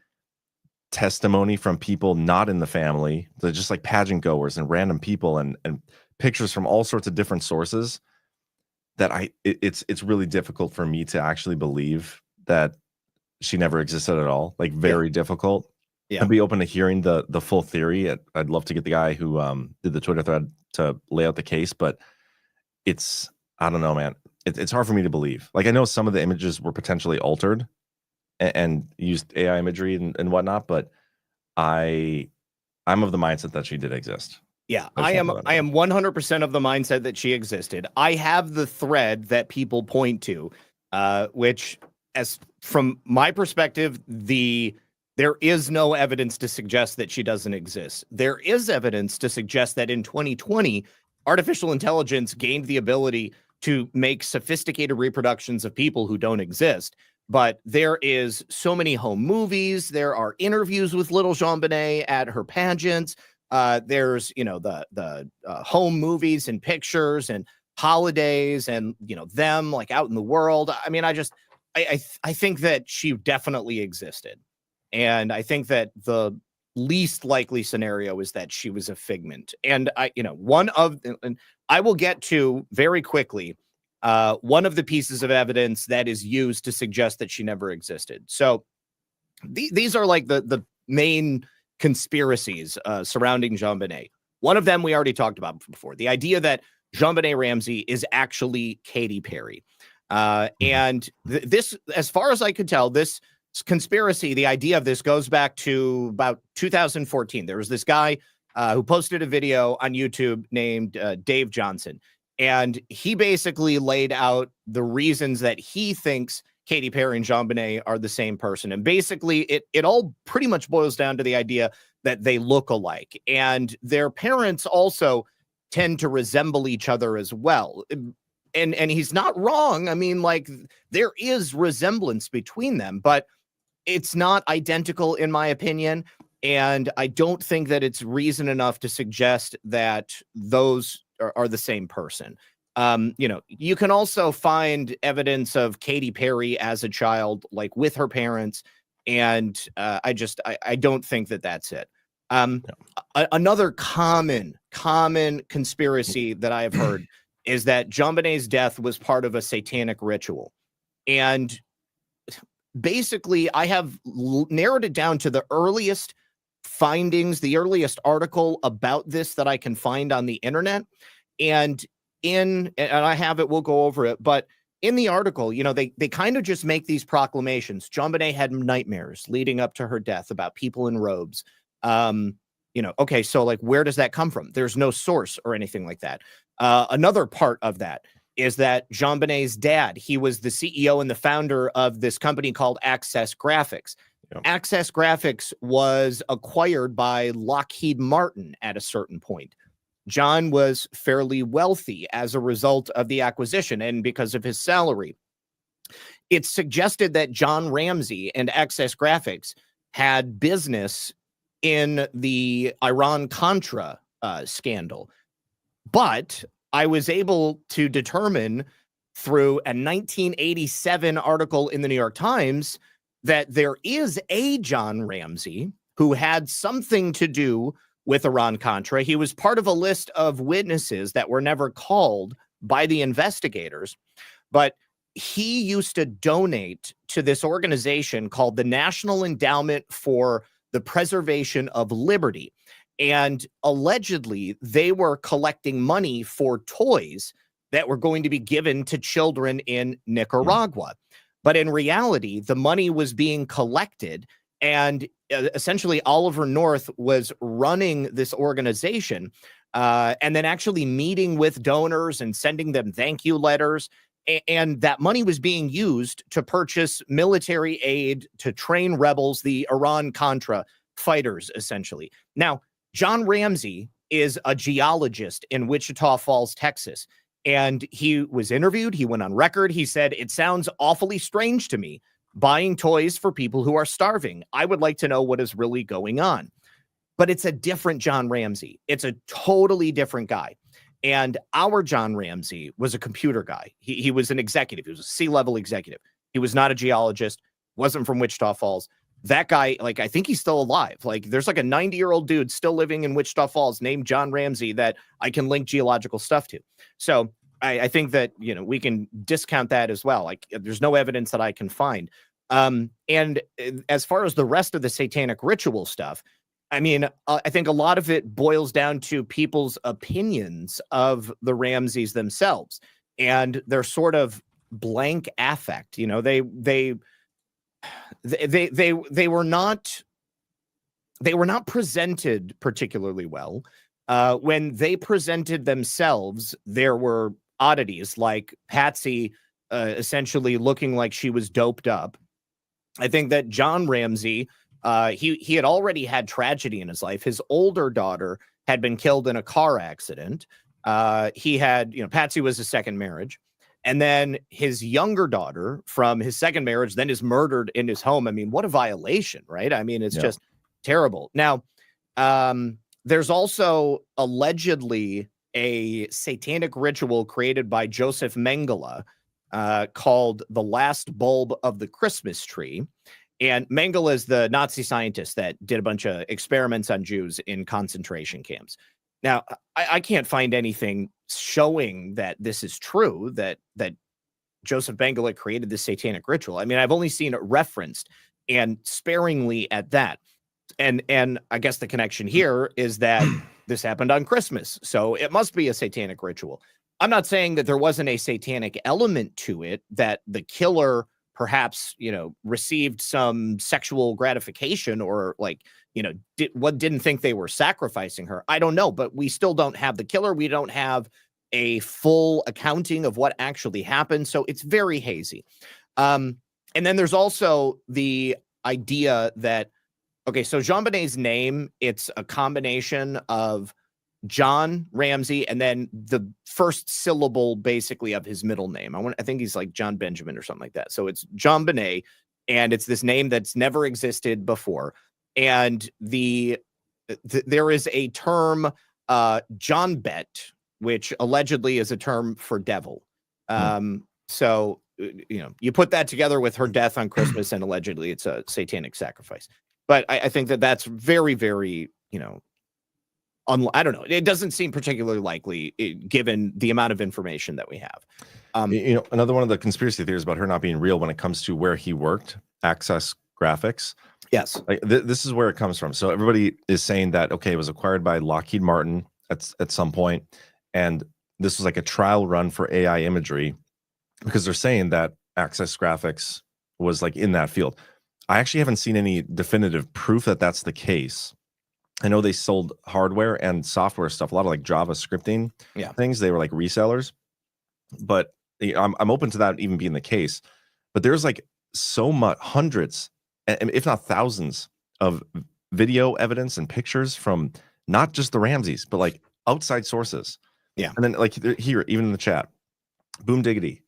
testimony from people not in the family. They're just like pageant goers and random people and pictures from all sorts of different sources that it's really difficult for me to actually believe that she never existed at all. Like, very difficult. Yeah. I'd be open to hearing the full theory. I'd love to get the guy who did the Twitter thread to lay out the case, but I don't know, man. It's hard for me to believe. Like, I know some of the images were potentially altered, and used AI imagery and whatnot, but I'm of the mindset that she did exist. Yeah, I am 100% of the mindset that she existed. I have the thread that people point to, which, as from my perspective, there is no evidence to suggest that she doesn't exist. There is evidence to suggest that in 2020, artificial intelligence gained the ability to make sophisticated reproductions of people who don't exist. But there is so many home movies. There are interviews with little JonBenet at her pageants. There's, the home movies and pictures and holidays and, them like out in the world. I mean, I think that she definitely existed. And I think that the least likely scenario is that she was a figment. And and I will get to very quickly one of the pieces of evidence that is used to suggest that she never existed. So these are like the main conspiracies surrounding JonBenet. One of them we already talked about before, the idea that JonBenet Ramsey is actually Katy Perry. And this, as far as I could tell, this conspiracy, the idea of this goes back to about 2014. There was this guy who posted a video on YouTube named Dave Johnson. And he basically laid out the reasons that he thinks Katy Perry and JonBenet are the same person. And basically, it all pretty much boils down to the idea that they look alike. And their parents also tend to resemble each other as well. And he's not wrong. I mean, like, there is resemblance between them, but it's not identical, in my opinion. And I don't think that it's reason enough to suggest that those are the same person. You can also find evidence of Katy Perry as a child, like with her parents. And I don't think that that's it. Another common conspiracy that I have heard is that JonBenet's death was part of a satanic ritual. And basically, I have narrowed it down to the earliest findings, the earliest article about this that I can find on the internet. And I have it, we'll go over it, but in the article, they kind of just make these proclamations. JonBenet had nightmares leading up to her death about people in robes. Okay, so like, where does that come from? There's no source or anything like that. Another part of that is that JonBenet's dad, he was the CEO and the founder of this company called Access Graphics. Yep. Access Graphics was acquired by Lockheed Martin at a certain point. John was fairly wealthy as a result of the acquisition and because of his salary. It's suggested that John Ramsey and Access Graphics had business in the Iran-Contra scandal. But I was able to determine through a 1987 article in the New York Times that there is a John Ramsey who had something to do with Iran-Contra. He was part of a list of witnesses that were never called by the investigators, but he used to donate to this organization called the National Endowment for the Preservation of Liberty. And allegedly, they were collecting money for toys that were going to be given to children in Nicaragua. But in reality, the money was being collected, and essentially Oliver North was running this organization and then actually meeting with donors and sending them thank you letters. And that money was being used to purchase military aid to train rebels, the Iran-Contra fighters, essentially. Now, John Ramsey is a geologist in Wichita Falls, Texas, and he was interviewed. He went on record. He said, "It sounds awfully strange to me, buying toys for people who are starving. I would like to know what is really going on." But it's a different John Ramsey. It's a totally different guy. And our John Ramsey was a computer guy. He was an executive. He was a C-level executive. He was not a geologist, wasn't from Wichita Falls. That guy, like, I think he's still alive. Like, there's like a 90-year-old dude still living in Wichita Falls named John Ramsey that I can link geological stuff to. So I think that, we can discount that as well. Like, there's no evidence that I can find. And as far as the rest of the satanic ritual stuff, I mean, I think a lot of it boils down to people's opinions of the Ramseys themselves and their sort of blank affect. They they were not presented particularly well. When they presented themselves, there were oddities like Patsy essentially looking like she was doped up. I think that John Ramsey, he had already had tragedy in his life. His older daughter had been killed in a car accident. He had, Patsy was his second marriage. And then his younger daughter from his second marriage then is murdered in his home. I mean, what a violation, right? I mean, it's just terrible. Now, there's also allegedly a satanic ritual created by Joseph Mengele called the last bulb of the Christmas tree. And Mengele is the Nazi scientist that did a bunch of experiments on Jews in concentration camps. Now, I can't find anything showing that this is true, that Joseph Mengele created this satanic ritual. I mean, I've only seen it referenced, and sparingly at that. And I guess the connection here is that this happened on Christmas, so it must be a satanic ritual. I'm not saying that there wasn't a satanic element to it, that the killer perhaps, received some sexual gratification or didn't think they were sacrificing her. I don't know, but we still don't have the killer. We don't have a full accounting of what actually happened. So it's very hazy. And then there's also the idea that, okay, so JonBenet's name, it's a combination of John Ramsey and then the first syllable basically of his middle name. I think he's like John Benjamin or something like that. So it's JonBenet, and it's this name that's never existed before. And there is a term, JonBet, which allegedly is a term for devil. So, you put that together with her death on Christmas, and allegedly it's a satanic sacrifice. But I think that that's very, very, I don't know. It doesn't seem particularly likely given the amount of information that we have. Another one of the conspiracy theories about her not being real when it comes to where he worked, Access Graphics. Yes. Like this is where it comes from. So everybody is saying that, okay, it was acquired by Lockheed Martin at some point, and this was like a trial run for AI imagery, because they're saying that Access Graphics was like in that field. I actually haven't seen any definitive proof that that's the case. I know they sold hardware and software stuff, a lot of like Java scripting things. They were like resellers, but I'm open to that even being the case. But there's like so much, hundreds, if not thousands, of video evidence and pictures from not just the Ramseys, but like outside sources. Yeah. And then like here, even in the chat, boom diggity,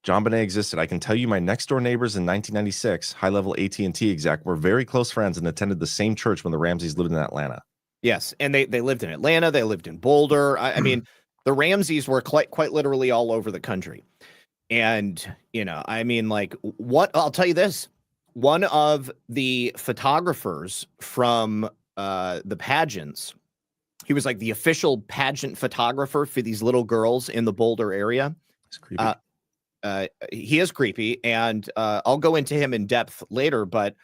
JonBenet existed. I can tell you my next door neighbors in 1996, high-level AT&T exec, were very close friends and attended the same church when the Ramseys lived in Atlanta. Yes, and they lived in Atlanta. They lived in Boulder. I mean, the Ramseys were quite literally all over the country. And, I mean, like, I'll tell you this. One of the photographers from the pageants, he was like the official pageant photographer for these little girls in the Boulder area. It's creepy. He is creepy, and I'll go into him in depth later, but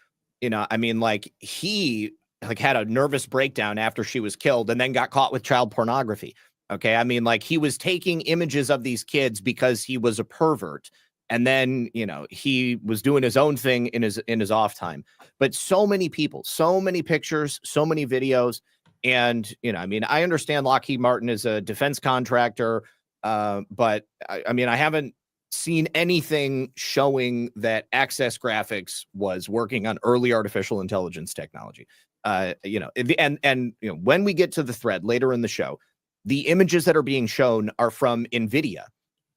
I mean, like, he had a nervous breakdown after she was killed and then got caught with child pornography. Okay. I mean, like, he was taking images of these kids because he was a pervert, and then he was doing his own thing in his off time. But so many people, so many pictures, so many videos, and I mean, I understand Lockheed Martin is a defense contractor, but I mean, I haven't seen anything showing that Access Graphics was working on early artificial intelligence technology. When we get to the thread later in the show, the images that are being shown are from NVIDIA.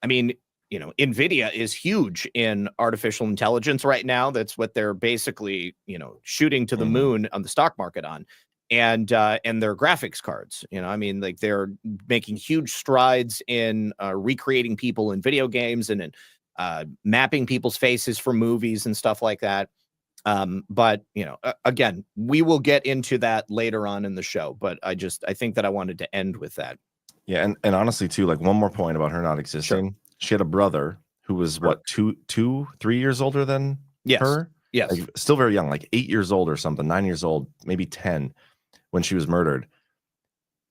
I mean, NVIDIA is huge in artificial intelligence right now. That's what they're basically, shooting to the moon on the stock market on. And their graphics cards, I mean, like, they're making huge strides in recreating people in video games and in mapping people's faces for movies and stuff like that. But again, we will get into that later on in the show. But I think that I wanted to end with that. Yeah, and honestly too, like, one more point about her not existing. Sure. She had a brother who was what 3 years older than her. Yes, like, still very young, like 8 years old or something, 9 years old, maybe 10. When she was murdered,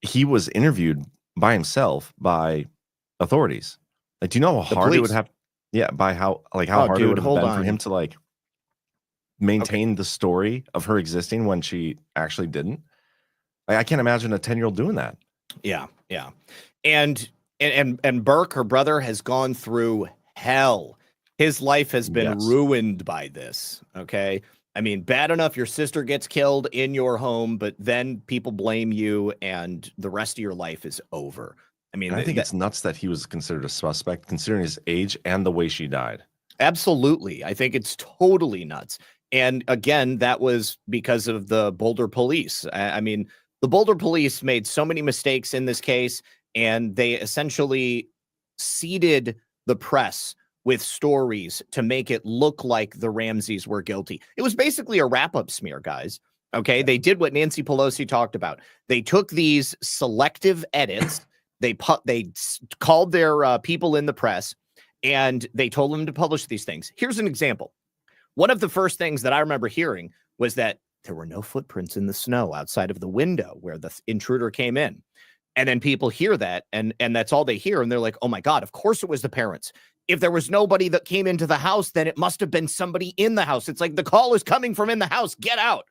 he was interviewed by himself by authorities. Like, do you know how hard it would have? Yeah, by how hard it would have been for him to, like, maintain the story of her existing when she actually didn't. Like, I can't imagine a 10-year-old doing that. Yeah, yeah. And Burke, her brother, has gone through hell. His life has been ruined by this. Okay. I mean, bad enough your sister gets killed in your home, but then people blame you and the rest of your life is over. I mean, I think it's nuts that he was considered a suspect considering his age and the way she died. Absolutely. I think it's totally nuts. And again, that was because of the Boulder police. I mean, the Boulder police made so many mistakes in this case, and they essentially seeded the press with stories to make it look like the Ramseys were guilty. It was basically a wrap-up smear, guys. Okay, they did what Nancy Pelosi talked about. They took these selective edits, they called their people in the press, and they told them to publish these things. Here's an example. One of the first things that I remember hearing was that there were no footprints in the snow outside of the window where the intruder came in. And then people hear that, and that's all they hear. And they're like, oh my God, of course it was the parents. If there was nobody that came into the house, then it must have been somebody in the house. It's like the call is coming from in the house. Get out.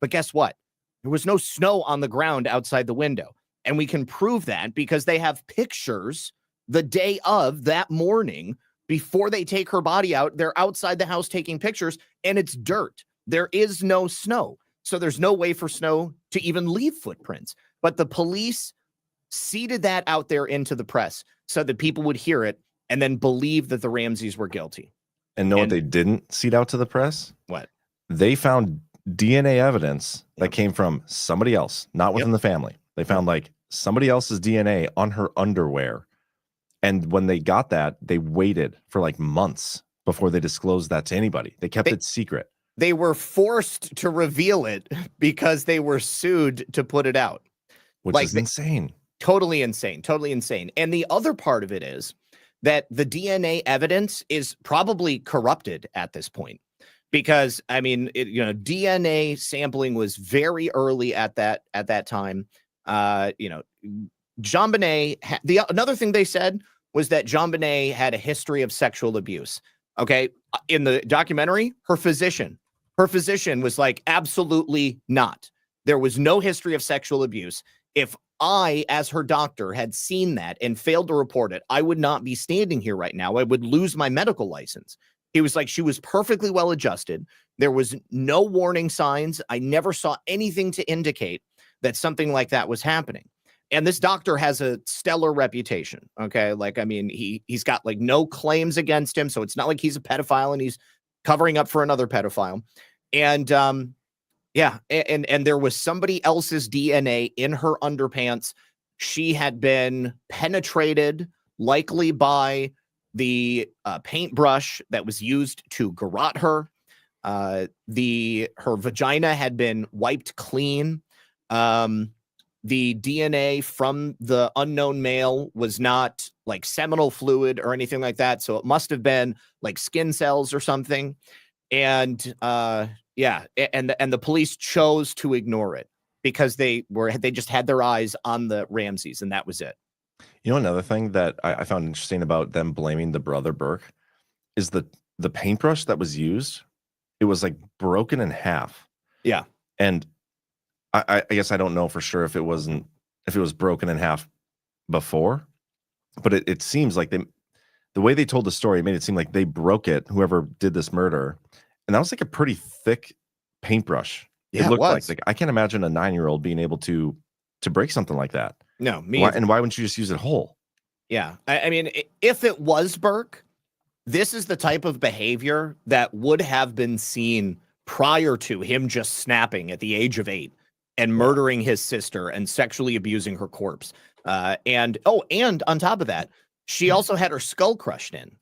But guess what? There was no snow on the ground outside the window. And we can prove that because they have pictures the day of that morning before they take her body out. They're outside the house taking pictures, and it's dirt. There is no snow. So there's no way for snow to even leave footprints. But the police seeded that out there into the press so that people would hear it and then believe that the Ramseys were guilty. And know what they didn't seed out to the press? What? They found DNA evidence that came from somebody else, not within the family. They found like somebody else's DNA on her underwear. And when they got that, they waited for like months before they disclosed that to anybody. They kept it secret. They were forced to reveal it because they were sued to put it out. Which is insane. Totally insane. Totally insane. And the other part of it is that the DNA evidence is probably corrupted at this point. Because, I mean, DNA sampling was very early at that time. JonBenet, another thing they said was that JonBenet had a history of sexual abuse. Okay. In the documentary, her physician was like, absolutely not. There was no history of sexual abuse. If I, as her doctor, had seen that and failed to report it, I would not be standing here right now. I would lose my medical license. He was like, she was perfectly well adjusted. There was no warning signs. I never saw anything to indicate that something like that was happening. And this doctor has a stellar reputation. Okay. Like, I mean, he's got like no claims against him. So it's not like he's a pedophile and he's covering up for another pedophile. And, and there was somebody else's DNA in her underpants. She had been penetrated, likely by the paintbrush that was used to garrote her. Her vagina had been wiped clean. The DNA from the unknown male was not like seminal fluid or anything like that. So it must have been like skin cells or something. And the police chose to ignore it because they just had their eyes on the Ramseys, and that was it. You know, another thing that I found interesting about them blaming the brother Burke is the paintbrush that was used. It was like broken in half. Yeah. And I guess I don't know for sure if it was broken in half before, but it seems like the way they told the story made it seem like they broke it, whoever did this murder, and that was like a pretty thick paintbrush. Yeah, it looked like I can't imagine a 9-year-old being able to break something like that. No, why wouldn't you just use it whole? Yeah, I mean, if it was Burke, this is the type of behavior that would have been seen prior to him just snapping at the age of 8 and murdering his sister and sexually abusing her corpse. And on top of that, she also had her skull crushed in.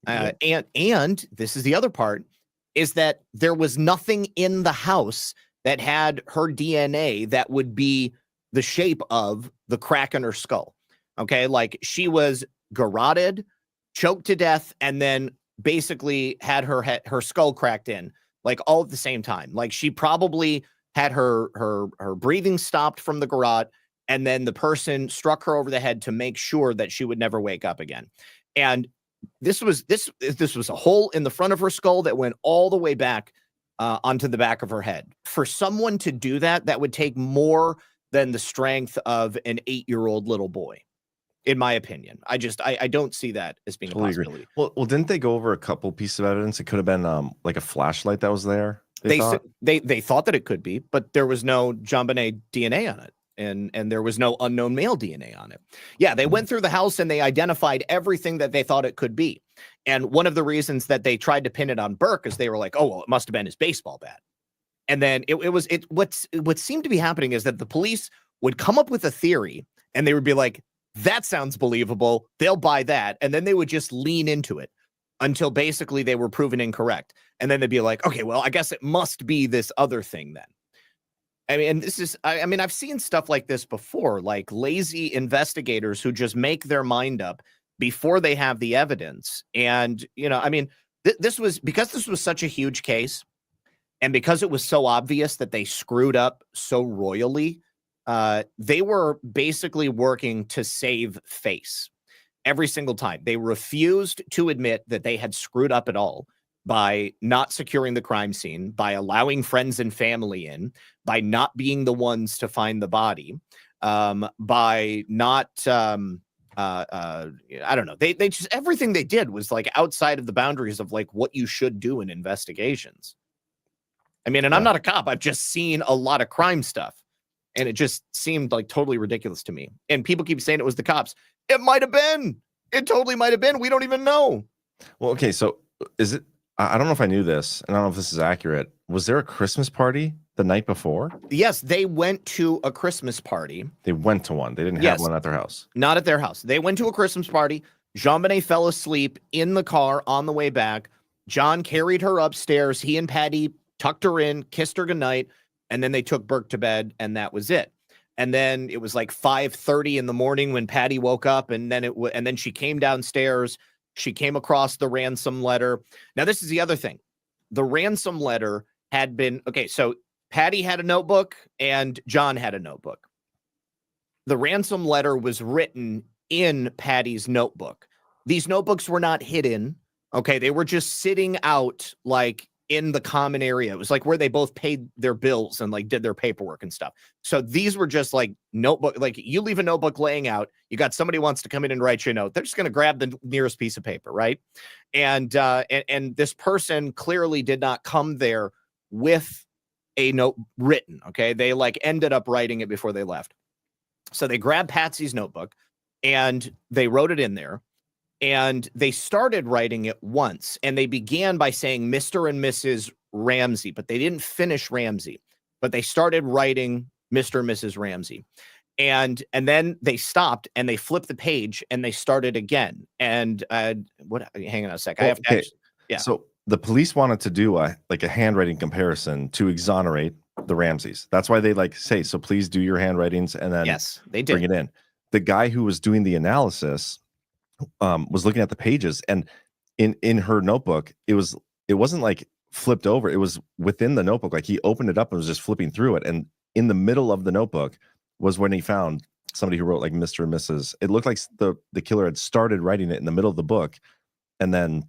And this is the other part, is that there was nothing in the house that had her DNA that would be the shape of the crack in her skull. Okay, like she was garroted, choked to death, and then basically had her skull cracked in, like all at the same time. Like she probably had her breathing stopped from the garrote, and then the person struck her over the head to make sure that she would never wake up again. And this was a hole in the front of her skull that went all the way back onto the back of her head. For someone to do that, that would take more than the strength of an 8-year-old little boy, in my opinion. I don't see that as being a possibility. Agree. Well, didn't they go over a couple pieces of evidence? It could have been like a flashlight that was there. They thought that it could be, but there was no JonBenet DNA on it. And there was no unknown male DNA on it. Yeah, they went through the house and they identified everything that they thought it could be. And one of the reasons that they tried to pin it on Burke is they were like, oh, well, it must have been his baseball bat. And then what seemed to be happening is that the police would come up with a theory and they would be like, that sounds believable. They'll buy that. And then they would just lean into it until basically they were proven incorrect. And then they'd be like, okay, well, I guess it must be this other thing then. I mean, and this is, I mean, I've seen stuff like this before, like lazy investigators who just make their mind up before they have the evidence. And, you know, I mean, this was such a huge case and because it was so obvious that they screwed up so royally, they were basically working to save face every single time. They refused to admit that they had screwed up at all by not securing the crime scene, by allowing friends and family in, by not being the ones to find the body, by not, I don't know. They just, everything they did was like outside of the boundaries of like what you should do in investigations. I mean, and I'm not a cop. I've just seen a lot of crime stuff and it just seemed like totally ridiculous to me. And people keep saying it was the cops. It might have been. It totally might have been. We don't even know. Well, okay. So is it, I don't know if I knew this, and I don't know if this is accurate. Was there a Christmas party the night before? Yes, they went to a Christmas party. They went to one. They didn't have one at their house. Not at their house. They went to a Christmas party. JonBenet fell asleep in the car on the way back. John carried her upstairs. He and Patty tucked her in, kissed her goodnight, and then they took Burke to bed, and that was it. And then it was like 5:30 in the morning when Patty woke up, and then she came downstairs. She came across the ransom letter. Now, this is the other thing. The ransom letter had been, okay, so Patty had a notebook and John had a notebook. The ransom letter was written in Patty's notebook. These notebooks were not hidden, okay? They were just sitting out like in the common area. It was like where they both paid their bills and like did their paperwork and stuff. So these were just like notebook, like you leave a notebook laying out, you got somebody wants to come in and write you a note. They're just going to grab the nearest piece of paper. Right. And this person clearly did not come there with a note written. Okay. They like ended up writing it before they left. So they grabbed Patsy's notebook and they wrote it in there. And they started writing it once, and they began by saying Mr. and Mrs. Ramsey, but they didn't finish Ramsey, but they started writing Mr. and Mrs. Ramsey. And then they stopped and they flipped the page and they started again. And hang on a sec. I have to yeah. So the police wanted to do a handwriting comparison to exonerate the Ramseys. That's why they say, so please do your handwritings and then they did. Bring it in. The guy who was doing the analysis was looking at the pages, and in her notebook, it wasn't like flipped over. It was within the notebook. Like he opened it up and was just flipping through it. And in the middle of the notebook was when he found somebody who wrote like Mr. and Mrs. It looked like the killer had started writing it in the middle of the book and then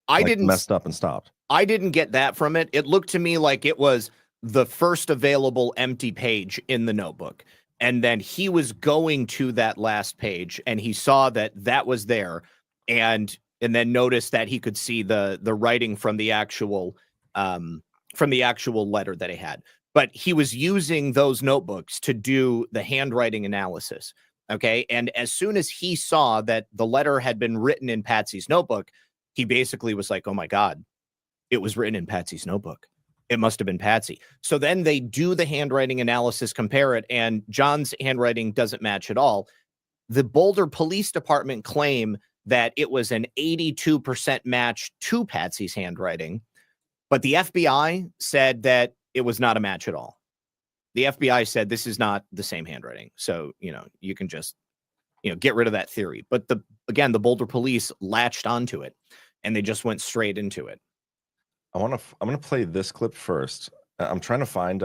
messed up and stopped. I didn't get that from it. It looked to me like it was the first available empty page in the notebook. And then he was going to that last page and he saw that was there and then noticed that he could see the writing from the actual letter that he had. But he was using those notebooks to do the handwriting analysis. Okay. And as soon as he saw that the letter had been written in Patsy's notebook, he basically was like, oh my God, it was written in Patsy's notebook. It must have been Patsy. So then they do the handwriting analysis, compare it, and John's handwriting doesn't match at all. The Boulder Police Department claim that it was an 82% match to Patsy's handwriting, but the FBI said that it was not a match at all. The FBI said this is not the same handwriting. So, you can just, get rid of that theory. But the Boulder police latched onto it and they just went straight into it. I'm going to play this clip first. I'm trying to find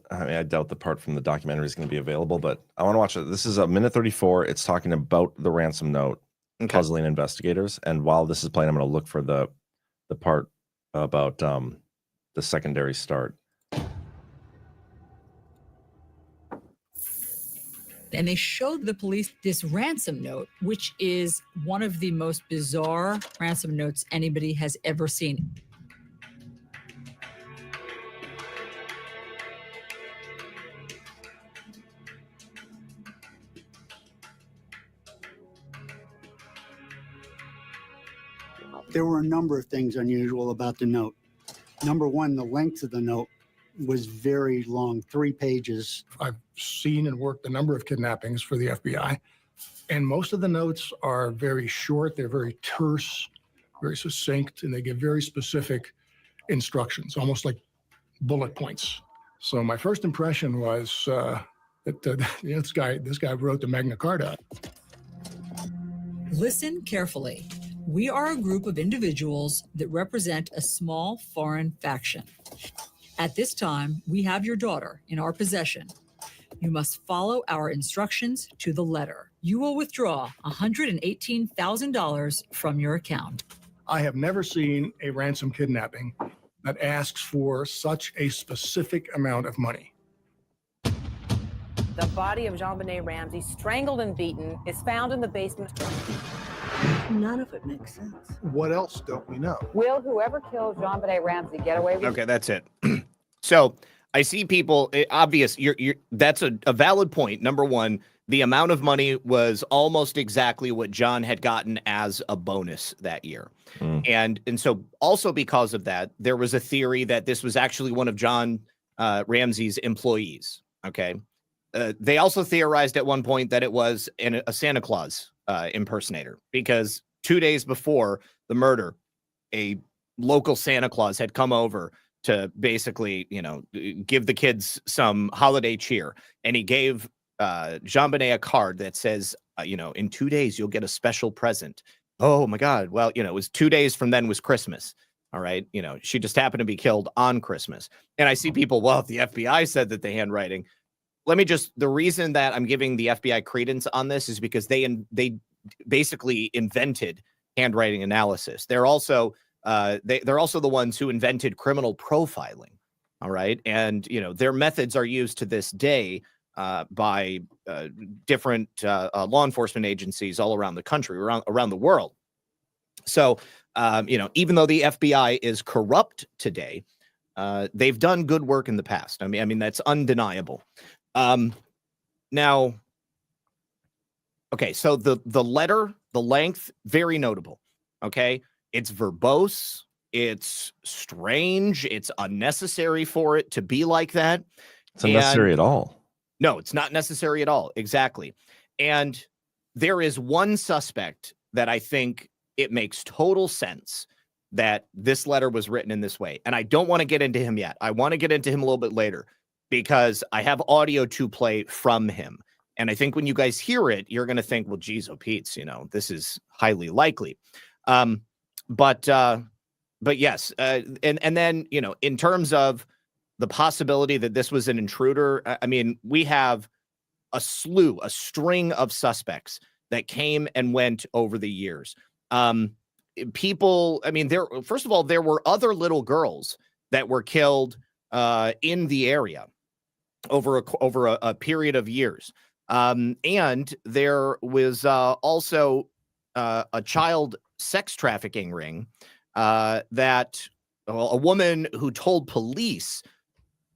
I doubt the part from the documentary is going to be available, but I want to watch it. This is a minute 34. It's talking about the ransom note, puzzling investigators. And while this is playing, I'm going to look for the the part about the secondary start. And they showed the police this ransom note, which is one of the most bizarre ransom notes anybody has ever seen. There were a number of things unusual about the note. Number one, the length of the note was very long, 3 pages. I've seen and worked a number of kidnappings for the FBI, and most of the notes are very short. They're very terse, very succinct, and they give very specific instructions, almost like bullet points. So my first impression was that this guy wrote the Magna Carta. Listen carefully. We are a group of individuals that represent a small foreign faction. At this time, we have your daughter in our possession. You must follow our instructions to the letter. You will withdraw $118,000 from your account. I have never seen a ransom kidnapping that asks for such a specific amount of money. The body of JonBenet Ramsey, strangled and beaten, is found in the basement. None of it makes sense. What else don't we know? Will whoever killed JonBenet Ramsey get away with Okay, that's it. So I see people, obvious, that's a valid point. Number one, the amount of money was almost exactly what John had gotten as a bonus that year. And so also because of that, there was a theory that this was actually one of John Ramsey's employees. Okay. They also theorized at one point that it was a Santa Claus impersonator, because 2 days before the murder, a local Santa Claus had come over to basically, give the kids some holiday cheer. And he gave JonBenet a card that says, in 2 days, you'll get a special present. Oh my God. Well, it was 2 days from then was Christmas. All right. She just happened to be killed on Christmas. And I see people, well, if the FBI said that the handwriting, the reason that I'm giving the FBI credence on this is because they basically invented handwriting analysis. They're also they're also the ones who invented criminal profiling. All right. And, their methods are used to this day by different law enforcement agencies all around the country, around the world. So, even though the FBI is corrupt today, they've done good work in the past. I mean, that's undeniable. Now, okay, so the letter, the length, very notable. Okay, it's verbose, it's strange, it's unnecessary for it to be like that. It's unnecessary at all. No, it's not necessary at all. Exactly. And there is one suspect that I think it makes total sense that this letter was written in this way. And I don't want to get into him yet. I want to get into him a little bit later, because I have audio to play from him. And I think when you guys hear it, you're going to think, well, geez, oh, Pete's, this is highly likely. But yes. And then, in terms of the possibility that this was an intruder, I mean, we have a string of suspects that came and went over the years. People, I mean, first of all, there were other little girls that were killed in the area over a period of years. And there was also a child sex trafficking ring that a woman who told police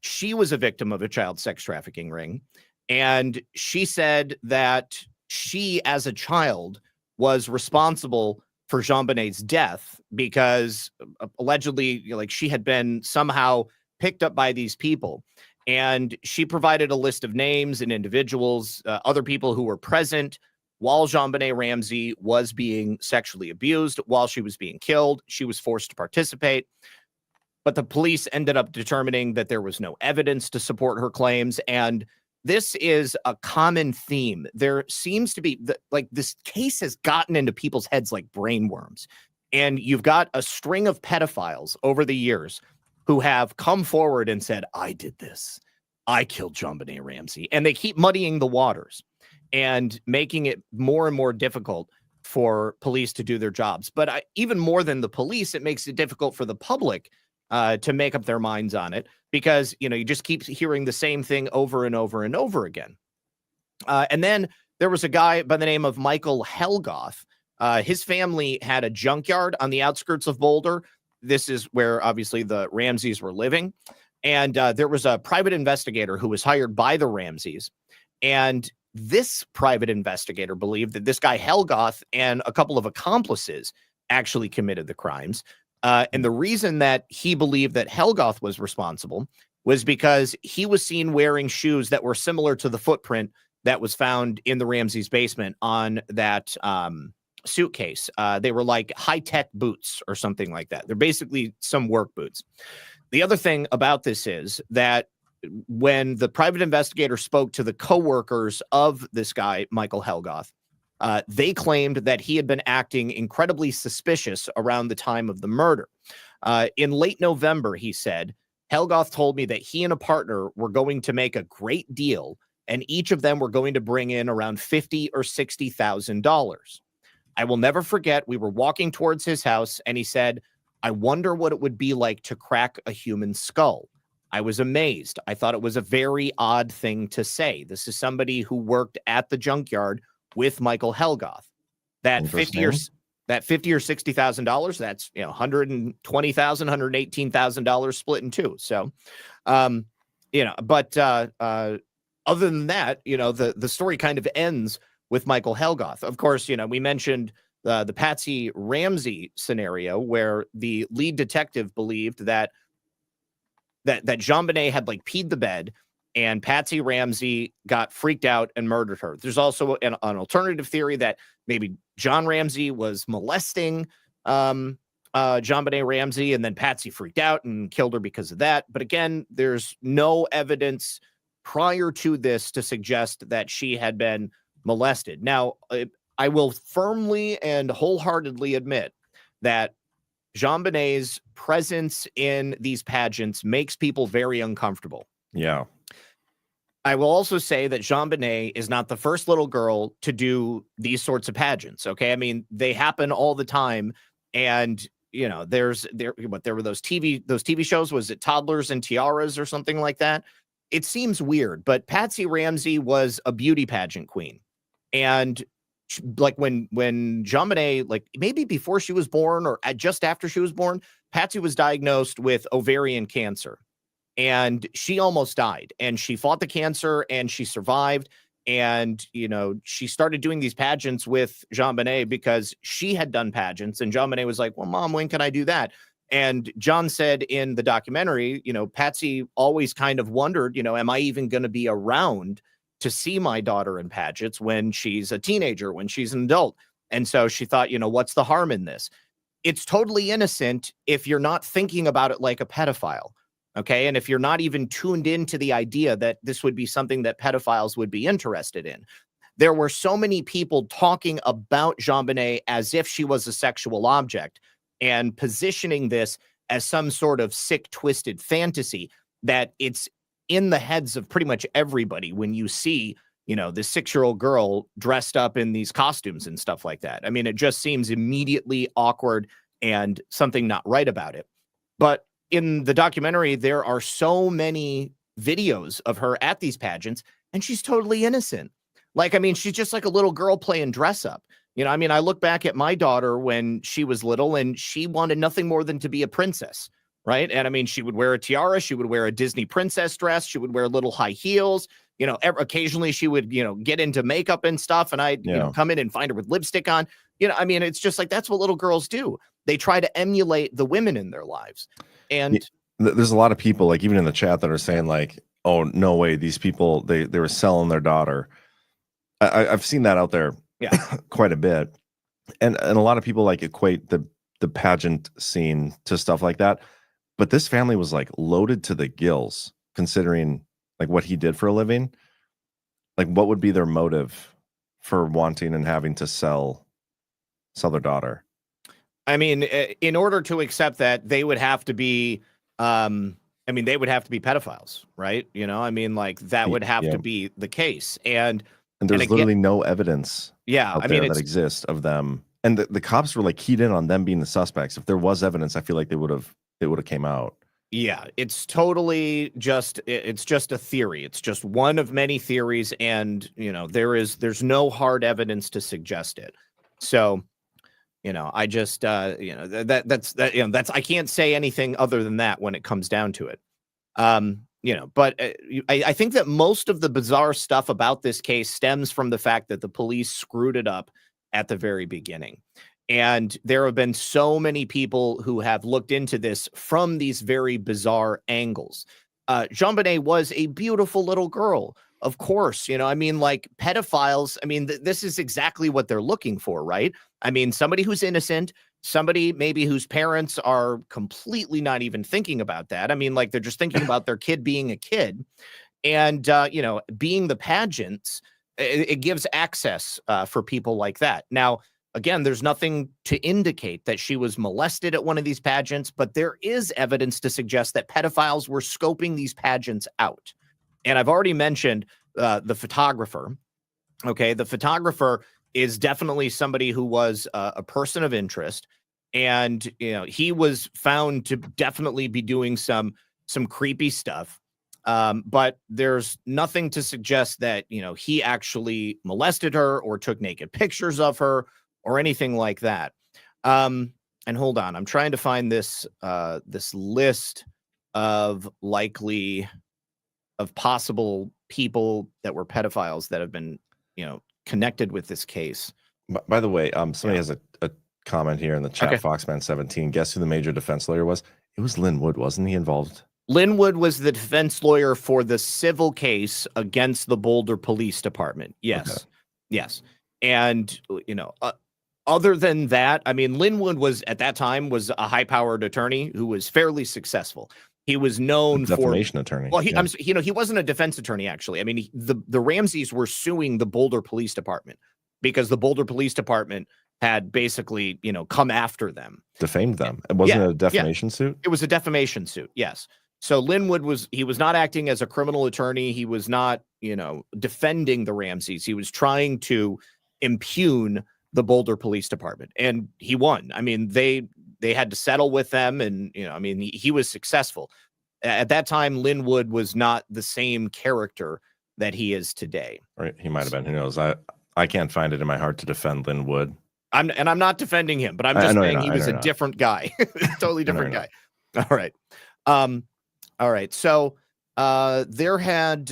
she was a victim of a child sex trafficking ring. And she said that she, as a child, was responsible for JonBenet's death because allegedly, she had been somehow picked up by these people. And she provided a list of names and individuals, other people who were present while JonBenet Ramsey was being sexually abused, while she was being killed. She was forced to participate. But the police ended up determining that there was no evidence to support her claims. And this is a common theme. There seems to be, this case has gotten into people's heads like brainworms. And you've got a string of pedophiles over the years who have come forward and said, I did this. I killed JonBenet Ramsey. And they keep muddying the waters and making it more and more difficult for police to do their jobs. But even more than the police, it makes it difficult for the public to make up their minds on it, because, you know, you just keep hearing the same thing over and over and over again. And then there was a guy by the name of Michael Helgoth. His family had a junkyard on the outskirts of Boulder. This is where obviously the Ramseys were living. And there was a private investigator who was hired by the Ramseys. And this private investigator believed that this guy Helgoth and a couple of accomplices actually committed the crimes. And the reason that he believed that Helgoth was responsible was because he was seen wearing shoes that were similar to the footprint that was found in the Ramseys' basement on that suitcase. They were like high-tech boots or something like that. They're basically some work boots. The other thing about this is that when the private investigator spoke to the coworkers of this guy, Michael Helgoth, they claimed that he had been acting incredibly suspicious around the time of the murder. In late November, he said, Helgoth told me that he and a partner were going to make a great deal, and each of them were going to bring in around $50,000 or $60,000. I will never forget, we were walking towards his house, and he said, I wonder what it would be like to crack a human skull. I was amazed. I thought it was a very odd thing to say. This is somebody who worked at the junkyard with Michael Helgoth. That $50,000 or $60,000, that's, you know, $120,000, $118,000 split in two. So, you know, but other than that, you know, the story kind of ends with Michael Helgoth. Of course, you know, we mentioned the Patsy Ramsey scenario where the lead detective believed that JonBenet had like peed the bed and Patsy Ramsey got freaked out and murdered her. There's also an alternative theory that maybe John Ramsey was molesting JonBenet Ramsey, and then Patsy freaked out and killed her because of that. But again, there's no evidence prior to this to suggest that she had been molested. Now, I will firmly and wholeheartedly admit that JonBenet's presence in these pageants makes people very uncomfortable. Yeah. I will also say that JonBenet is not the first little girl to do these sorts of pageants. Okay. I mean, they happen all the time. And, you know, there were those TV shows. Was it Toddlers and Tiaras or something like that? It seems weird, but Patsy Ramsey was a beauty pageant queen. And like when JonBenet, like maybe before she was born or just after she was born, Patsy was diagnosed with ovarian cancer, and she almost died, and she fought the cancer and she survived. And, you know, she started doing these pageants with JonBenet because she had done pageants, and JonBenet was like, well, Mom, when can I do that? And John said in the documentary, you know, Patsy always kind of wondered, you know, am I even going to be around to see my daughter in pageants when she's a teenager, when she's an adult? And so she thought, you know, what's the harm in this? It's totally innocent if you're not thinking about it like a pedophile. Okay. And if you're not even tuned into the idea that this would be something that pedophiles would be interested in. There were so many people talking about JonBenet as if she was a sexual object and positioning this as some sort of sick, twisted fantasy that it's in the heads of pretty much everybody when you see, you know, this 6-year-old girl dressed up in these costumes and stuff like that. I mean, it just seems immediately awkward and something not right about it. But in the documentary, there are so many videos of her at these pageants, and she's totally innocent. Like, I mean, she's just like a little girl playing dress up. You know, I mean, I look back at my daughter when she was little, and she wanted nothing more than to be a princess. Right. And I mean, she would wear a tiara. She would wear a Disney princess dress. She would wear little high heels. You know, occasionally she would, you know, get into makeup and stuff. And I'd, you know, come in and find her with lipstick on. You know, I mean, it's just like that's what little girls do. They try to emulate the women in their lives. And there's a lot of people, like even in the chat, that are saying like, oh, no way. These people, they were selling their daughter. I've seen that out there quite a bit. And a lot of people like equate the pageant scene to stuff like that. But this family was like loaded to the gills, considering like what he did for a living. Like, what would be their motive for wanting and having to sell their daughter? I mean, in order to accept that, they would have to be, they would have to be pedophiles, right? You know, I mean, like that would have to be the case. And there's literally no evidence Yeah, out I there mean, that exist of them, and the cops were like keyed in on them being the suspects. If there was evidence, I feel like it would have came out. yeah, it's totally just it's just a theory. It's just one of many theories, and there's no hard evidence to suggest it. So, I just that's I can't say anything other than that when it comes down to it. But I think that most of the bizarre stuff about this case stems from the fact that the police screwed it up at the very beginning. And there have been so many people who have looked into this from these very bizarre angles. JonBenet was a beautiful little girl. Of course, like pedophiles, this is exactly what they're looking for, right? I mean, somebody who's innocent, somebody maybe whose parents are completely not even thinking about that. I mean, like they're just thinking about their kid being a kid. And, being the pageants, it gives access for people like that. Now, again, there's nothing to indicate that she was molested at one of these pageants, but there is evidence to suggest that pedophiles were scoping these pageants out. And I've already mentioned the photographer. Okay, the photographer is definitely somebody who was a person of interest. And, he was found to definitely be doing some creepy stuff. But there's nothing to suggest that, he actually molested her or took naked pictures of her or anything like that. And hold on, I'm trying to find this list of possible people that were pedophiles that have been, connected with this case. By the way, somebody has a comment here in the chat. Okay. Foxman17. Guess who the major defense lawyer was? It was Lin Wood, wasn't he involved? Lin Wood was the defense lawyer for the civil case against the Boulder Police Department. Yes. Okay. Yes. And, other than that, I mean, Lin Wood was at that time was a high-powered attorney who was fairly successful. He was known for defamation attorney. Well, he wasn't a defense attorney, actually. I mean, the Ramseys were suing the Boulder Police Department because the Boulder Police Department had basically, come after them. Defamed them. It wasn't a defamation suit? It was a defamation suit, yes. So Lin Wood was not acting as a criminal attorney. He was not, defending the Ramseys. He was trying to impugn the Boulder Police Department, and he won. I mean, they had to settle with them, and he was successful. At that time, Lin Wood was not the same character that he is today. Right, he might have been. Who knows? I can't find it in my heart to defend Lin Wood. I'm not defending him, but I'm just saying he was a different guy, totally different guy. All right, all right. So there had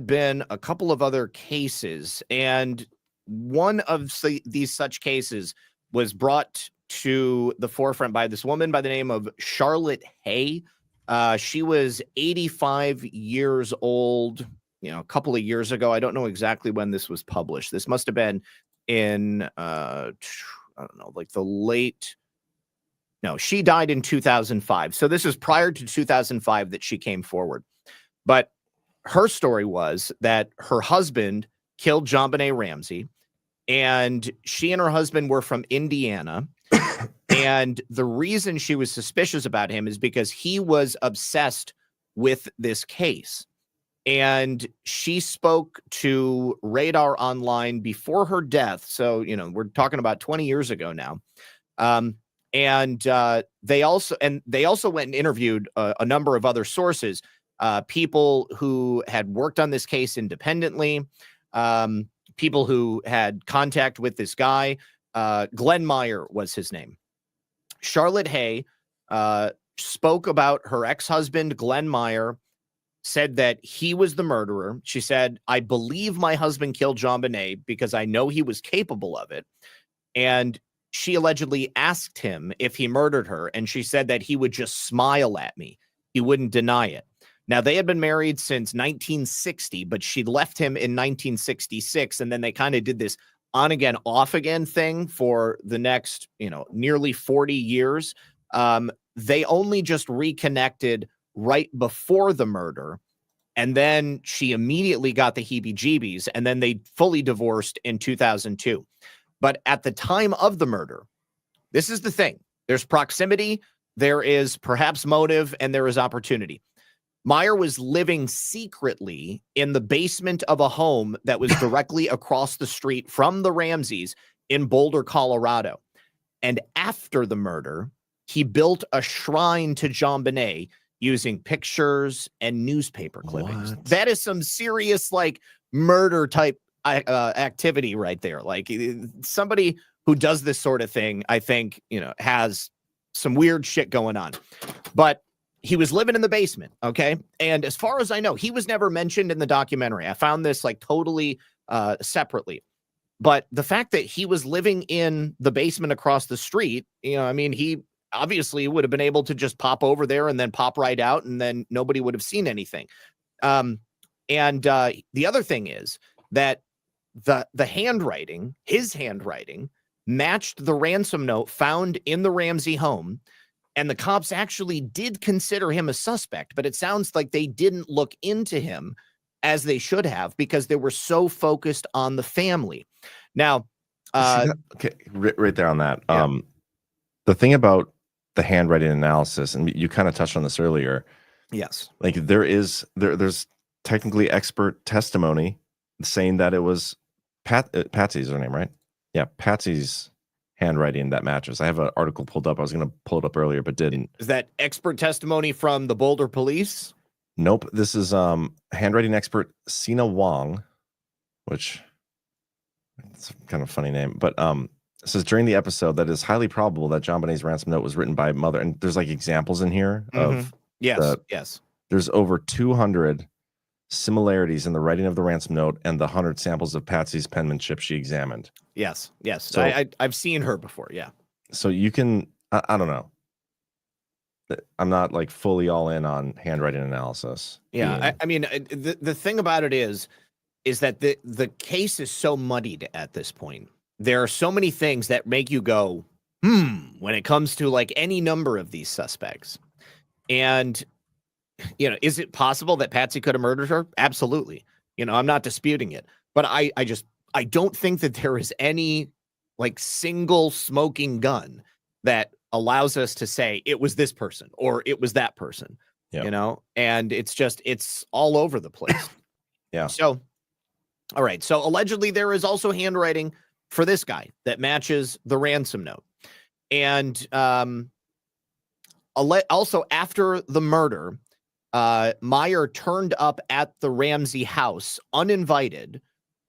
been a couple of other cases, and one of these such cases was brought to the forefront by this woman by the name of Charlotte Hay. She was 85 years old, a couple of years ago. I don't know exactly when this was published. This must have been in, I don't know, like the late, no, she died in 2005. So this is prior to 2005 that she came forward. But her story was that her husband killed JonBenet Ramsey, and she and her husband were from Indiana. And the reason she was suspicious about him is because he was obsessed with this case. And she spoke to Radar Online before her death. So, we're talking about 20 years ago now. And they also went and interviewed a number of other sources, people who had worked on this case independently, people who had contact with this guy. Glenn Meyer was his name. Charlotte Hay spoke about her ex-husband, Glenn Meyer, said that he was the murderer. She said, "I believe my husband killed JonBenet because I know he was capable of it." And she allegedly asked him if he murdered her, and she said that he would just smile at me. He wouldn't deny it. Now, they had been married since 1960, but she left him in 1966, and then they kind of did this on-again, off-again thing for the next, nearly 40 years. They only just reconnected right before the murder, and then she immediately got the heebie-jeebies, and then they fully divorced in 2002. But at the time of the murder, this is the thing. There's proximity, there is perhaps motive, and there is opportunity. Meyer was living secretly in the basement of a home that was directly across the street from the Ramseys in Boulder, Colorado. And after the murder, he built a shrine to JonBenet using pictures and newspaper clippings. What? That is some serious like murder type activity right there. Like somebody who does this sort of thing, I think, has some weird shit going on. But he was living in the basement, okay? And as far as I know, he was never mentioned in the documentary. I found this like totally separately. But the fact that he was living in the basement across the street, he obviously would have been able to just pop over there and then pop right out, and then nobody would have seen anything. The other thing is that the handwriting, his handwriting, matched the ransom note found in the Ramsey home. And the cops actually did consider him a suspect, but it sounds like they didn't look into him as they should have because they were so focused on the family. Now, okay, right there on that. Yeah. The thing about the handwriting analysis, and you kind of touched on this earlier. Yes. Like there's technically expert testimony saying that it was Patsy's her name, right? Yeah, Patsy's handwriting that matches. I have an article pulled up. I was going to pull it up earlier, but didn't. Is that expert testimony from the Boulder police? Nope. This is handwriting expert Sina Wong, which it's kind of a funny name, but it says during the episode that it's highly probable that JonBenet's ransom note was written by mother, and there's like examples in here of yes. There's over 200 similarities in the writing of the ransom note and the 100 samples of Patsy's penmanship she examined. Yes. So, I've seen her before. Yeah. So you can, I don't know. I'm not like fully all in on handwriting analysis. Yeah. The thing about it is that the case is so muddied at this point. There are so many things that make you go, when it comes to like any number of these suspects. And, is it possible that Patsy could have murdered her? Absolutely. I'm not disputing it, but I don't think that there is any like single smoking gun that allows us to say it was this person or it was that person, and it's all over the place. Yeah. So, all right. So allegedly there is also handwriting for this guy that matches the ransom note. And also after the murder, Meyer turned up at the Ramsey house uninvited.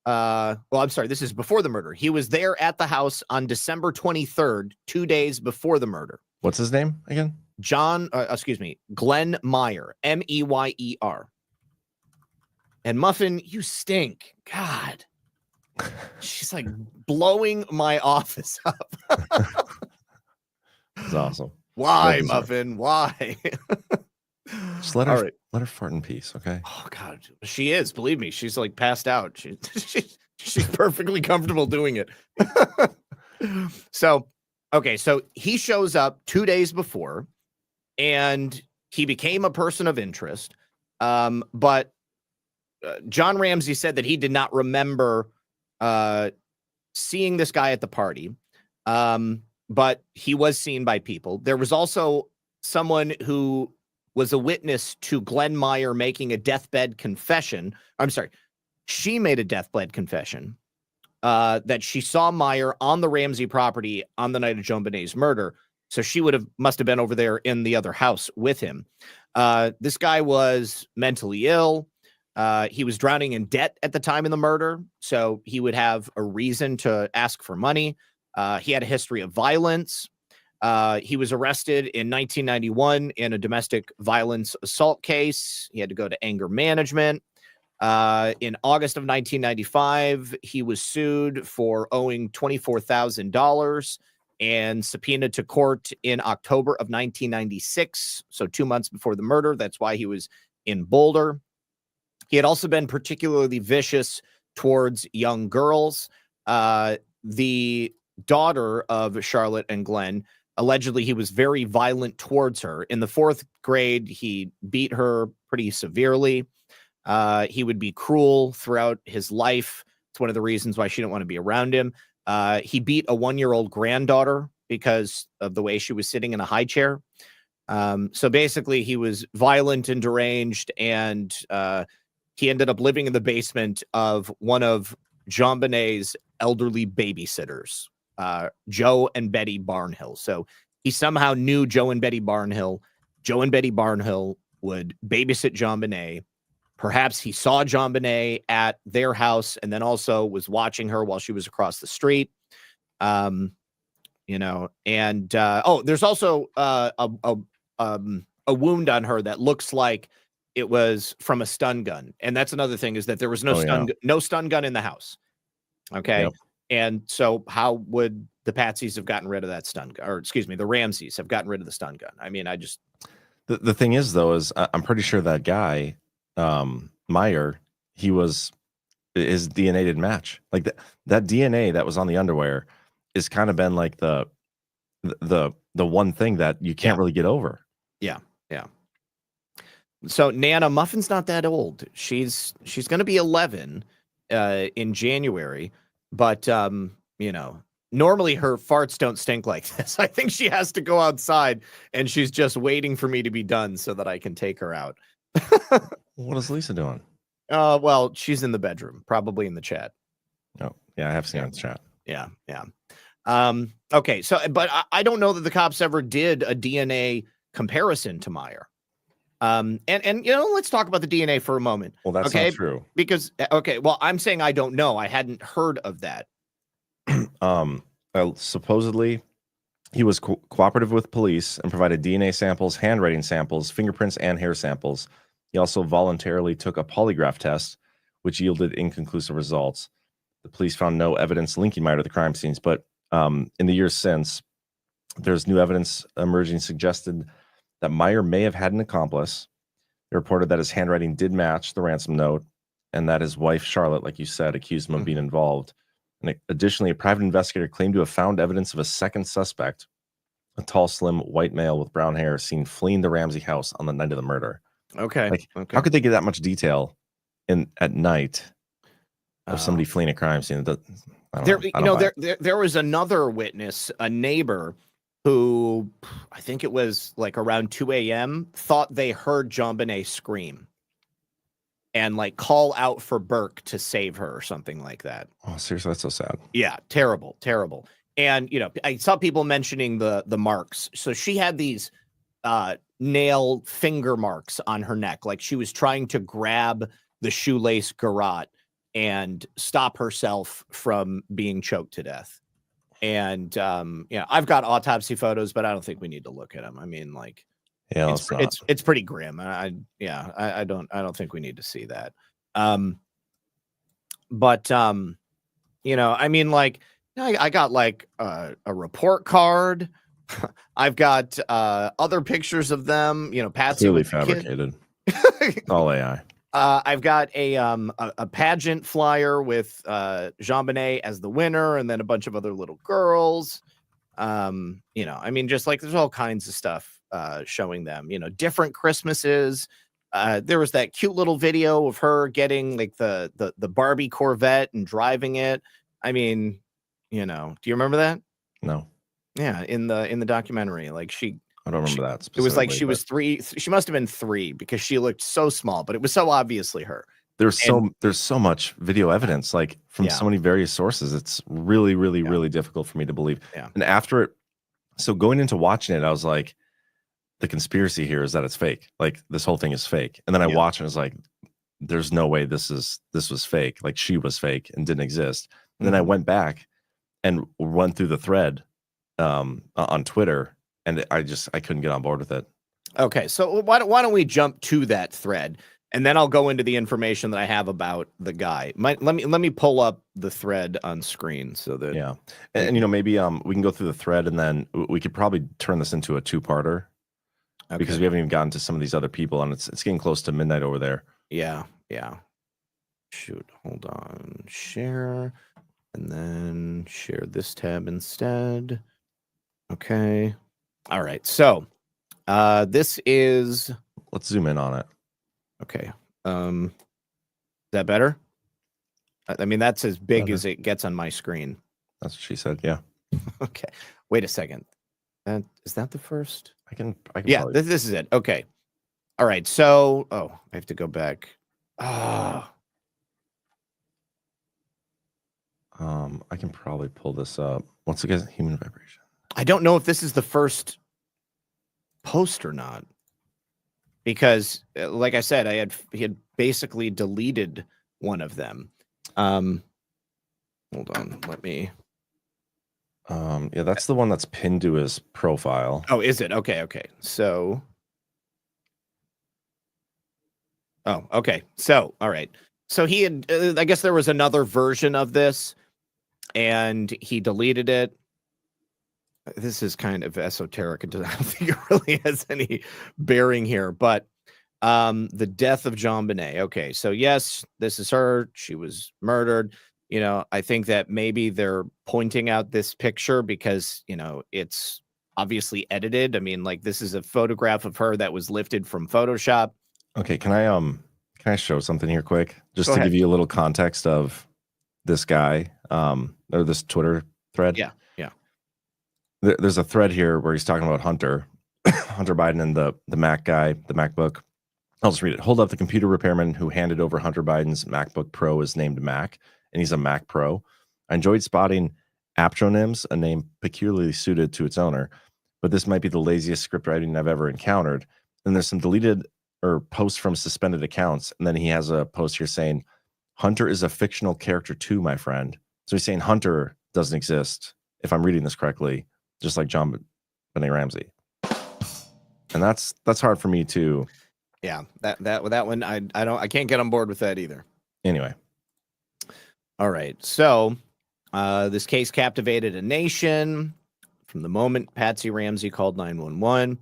This is before the murder. He was there at the house on December 23rd, 2 days before the murder. What's his name again? Glenn Meyer, Meyer. And Muffin, you stink. God. She's like blowing my office up. That's awesome. Why, Muffin? Why? Just let her fart in peace, okay? Oh God, she is. Believe me, she's like passed out. She's perfectly comfortable doing it. So he shows up 2 days before, and he became a person of interest. But John Ramsey said that he did not remember seeing this guy at the party, but he was seen by people. There was also someone who was a witness to Glenn Meyer making a deathbed confession. I'm sorry. She made a deathbed confession that she saw Meyer on the Ramsey property on the night of JonBenet's murder. So she must have been over there in the other house with him. This guy was mentally ill. He was drowning in debt at the time of the murder, so he would have a reason to ask for money. He had a history of violence. He was arrested in 1991 in a domestic violence assault case. He had to go to anger management. In August of 1995, he was sued for owing $24,000 and subpoenaed to court in October of 1996, so 2 months before the murder. That's why he was in Boulder. He had also been particularly vicious towards young girls. The daughter of Charlotte and Glenn, allegedly he was very violent towards her. In the 4th grade, he beat her pretty severely. He would be cruel throughout his life. It's one of the reasons why she didn't want to be around him. He beat a 1-year-old granddaughter because of the way she was sitting in a high chair. So basically, he was violent and deranged, and he ended up living in the basement of one of JonBenet's elderly babysitters, Joe and Betty Barnhill. So he somehow knew Joe and Betty Barnhill. Joe and Betty Barnhill would babysit JonBenet. Perhaps he saw JonBenet at their house and then also was watching her while she was across the street. You know, and there's also a wound on her that looks like it was from a stun gun. And that's another thing, is that there was no stun gun in the house. Okay. Yep. And so how would the Patsies have gotten rid of that stun gun? Or excuse me, the Ramseys have gotten rid of the stun gun. I mean, The thing is, though, is I'm pretty sure that guy, Meyer, his DNA didn't match. Like that DNA that was on the underwear is kind of been like the one thing that you can't really get over. Yeah. So Nana Muffin's not that old. She's going to be 11 in January, but you know, normally her farts don't stink like this. I think she has to go outside, and she's just waiting for me to be done so that I can take her out. What is Lisa doing? Well, she's in the bedroom, probably in the chat. Oh, yeah, I have seen her in the chat. Yeah. Okay, so but I don't know that the cops ever did a DNA comparison to Meyer. And you know, let's talk about the DNA for a moment. Well, that's not true. Because well, I'm saying I don't know. I hadn't heard of that. Supposedly, he was cooperative with police and provided DNA samples, handwriting samples, fingerprints, and hair samples. He also voluntarily took a polygraph test, which yielded inconclusive results. The police found no evidence linking Meyer to the crime scenes, but in the years since, there's new evidence emerging suggested that Meyer may have had an accomplice. They reported that his handwriting did match the ransom note, and that his wife, Charlotte, like you said, accused him of being involved. And additionally, a private investigator claimed to have found evidence of a second suspect, a tall, slim, white male with brown hair, seen fleeing the Ramsey house on the night of the murder. Okay. How could they get that much detail at night of somebody fleeing a crime scene? There was another witness, a neighbor, who I think it was like around 2 a.m. thought they heard JonBenet scream and like call out for Burke to save her or something like that. Oh, seriously, that's so sad. Yeah, terrible. And you know, I saw people mentioning the marks. So she had these nail finger marks on her neck, like she was trying to grab the shoelace garrote and stop herself from being choked to death. And yeah, I've got autopsy photos, but I don't think we need to look at them. I mean, like, yeah, it's pretty grim. I don't think we need to see that. But you know, I mean, like, I got like a report card. I've got other pictures of them. You know, Patsy clearly with fabricated. All AI. I've got a pageant flyer with JonBenet as the winner, and then a bunch of other little girls. You know, I mean, just like there's all kinds of stuff showing them. You know, different Christmases. There was that cute little video of her getting like the Barbie Corvette and driving it. I mean, you know, do you remember that? No. Yeah, in the documentary, like I don't remember that. It was like she was 3. She must have been 3 because she looked so small, but it was so obviously her. There's so much video evidence, like from so many various sources. It's really, really, really difficult for me to believe. Yeah. And after it, so going into watching it, I was like, the conspiracy here is that it's fake. Like this whole thing is fake. And then I watched and I was like, there's no way this was fake. Like she was fake and didn't exist. And then I went back and went through the thread on Twitter. And I couldn't get on board with it. Okay, so why don't we jump to that thread, and then I'll go into the information that I have about the guy. Let me pull up the thread on screen so that and you know, maybe we can go through the thread, and then we could probably turn this into a 2-parter because we haven't even gotten to some of these other people, and it's getting close to midnight over there. Yeah. Shoot, hold on, share, and then share this tab instead. Okay. All right, so this is. Let's zoom in on it. Okay, is that better? I mean, that's as big as it gets on my screen. That's what she said. Yeah. Okay, wait a second. Is that the first? I can Yeah, probably... this is it. Okay. All right. So, I have to go back. I can probably pull this up. Once again, human vibration. I don't know if this is the first post or not, because, like I said, he had basically deleted one of them. Hold on, let me. Yeah, that's the one that's pinned to his profile. Oh, is it? Okay. So, okay. So, all right. So he had, I guess there was another version of this, and he deleted it. This is kind of esoteric. I don't think it really has any bearing here, but the death of JonBenet. Okay, so yes, this is her. She was murdered. I think that maybe they're pointing out this picture because, it's obviously edited. I mean, like, this is a photograph of her that was lifted from Photoshop. Okay, can I show something here quick? Just Go to ahead. give you a little context of this guy, or this Twitter thread. Yeah. There's a thread here where he's talking about Hunter Biden and the Mac guy, the MacBook. I'll just read it. Hold up, the computer repairman who handed over Hunter Biden's MacBook Pro is named Mac, and he's a Mac Pro. I enjoyed spotting aptronyms, a name peculiarly suited to its owner, but this might be the laziest script writing I've ever encountered. And there's some deleted or posts from suspended accounts, and then he has a post here saying, Hunter is a fictional character too, my friend. So he's saying Hunter doesn't exist, if I'm reading this correctly, just like JonBenet Ramsey. And that's hard for me to... Yeah, that one I can't get on board with that either. Anyway. All right. So this case captivated a nation from the moment Patsy Ramsey called 911.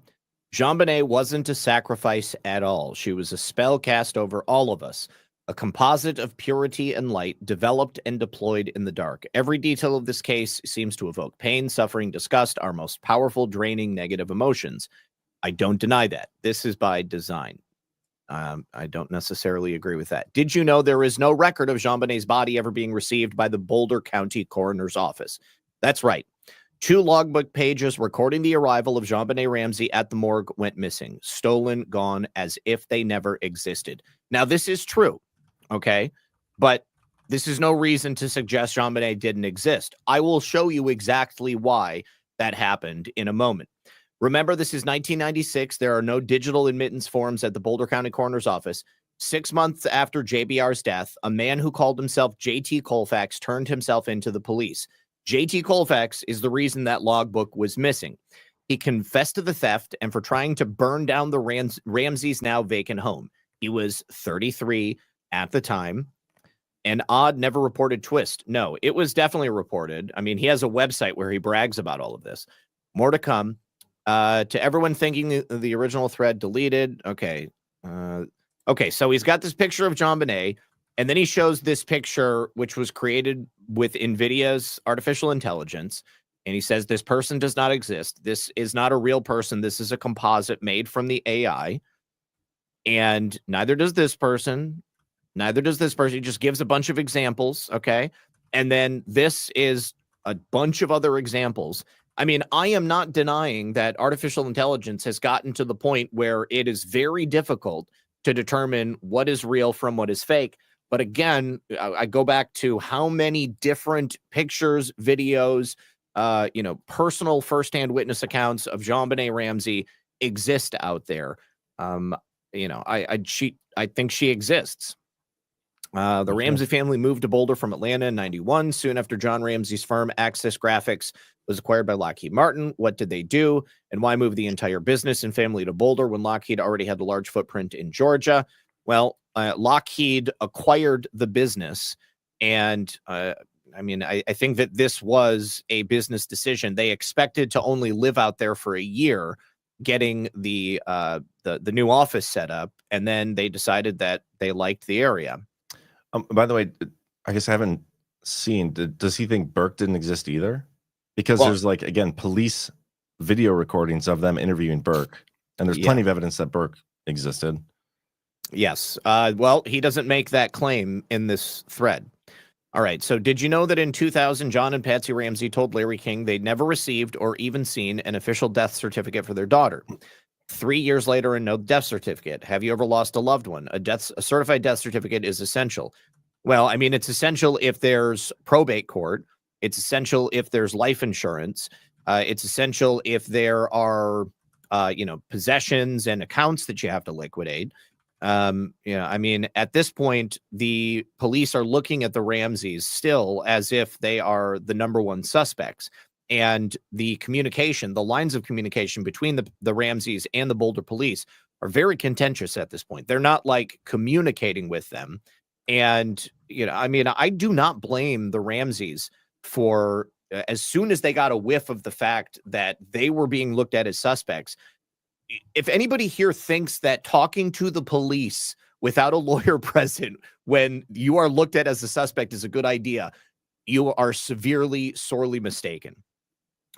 JonBenet wasn't a sacrifice at all. She was a spell cast over all of us, a composite of purity and light developed and deployed in the dark. Every detail of this case seems to evoke pain, suffering, disgust, our most powerful, draining, negative emotions. I don't deny that. This is by design. I don't necessarily agree with that. Did you know there is no record of JonBenet's body ever being received by the Boulder County Coroner's Office? That's right. 2 logbook pages recording the arrival of JonBenet Ramsey at the morgue went missing, stolen, gone, as if they never existed. Now, this is true, okay? But this is no reason to suggest JonBenet didn't exist. I will show you exactly why that happened in a moment. Remember, this is 1996. There are no digital admittance forms at the Boulder County Coroner's Office. 6 months after JBR's death, a man who called himself JT Colfax turned himself into the police. JT Colfax is the reason that logbook was missing. He confessed to the theft and for trying to burn down the Ramsey's now vacant home. He was 33 at the time. An odd, never reported twist. No, it was definitely reported. I mean, he has a website where he brags about all of this. More to come. To everyone thinking the original thread deleted. Okay. Okay. So he's got this picture of JonBenet, and then he shows this picture, which was created with NVIDIA's artificial intelligence. And he says, this person does not exist. This is not a real person. This is a composite made from the AI. And neither does this person. Neither does this person. He just gives a bunch of examples. Okay. And then this is a bunch of other examples. I mean, I am not denying that artificial intelligence has gotten to the point where it is very difficult to determine what is real from what is fake. But again, I go back to how many different pictures, videos, personal firsthand witness accounts of JonBenet Ramsey exist out there. I think she exists. The Ramsey family moved to Boulder from Atlanta in 91. Soon after John Ramsey's firm, Access Graphics, was acquired by Lockheed Martin. What did they do? And why move the entire business and family to Boulder when Lockheed already had a large footprint in Georgia? Well, Lockheed acquired the business. And I think that this was a business decision. They expected to only live out there for a year, getting the new office set up. And then they decided that they liked the area. By the way, I guess I haven't seen, does he think Burke didn't exist either? Because there's again, police video recordings of them interviewing Burke, and there's plenty of evidence that Burke existed. Yes. Well, he doesn't make that claim in this thread. All right. So did you know that in 2000, John and Patsy Ramsey told Larry King they'd never received or even seen an official death certificate for their daughter? 3 years later, and no death certificate. Have you ever lost a loved one? A certified death certificate is essential. Well, I mean, it's essential if there's probate court. It's essential if there's life insurance. It's essential if there are, possessions and accounts that you have to liquidate. I mean, at this point, the police are looking at the Ramseys still as if they are the number one suspects. And the communication, the lines of communication between the Ramseys and the Boulder police are very contentious at this point. They're not like communicating with them. And, I mean, I do not blame the Ramseys for as soon as they got a whiff of the fact that they were being looked at as suspects. If anybody here thinks that talking to the police without a lawyer present when you are looked at as a suspect is a good idea, you are severely, sorely mistaken.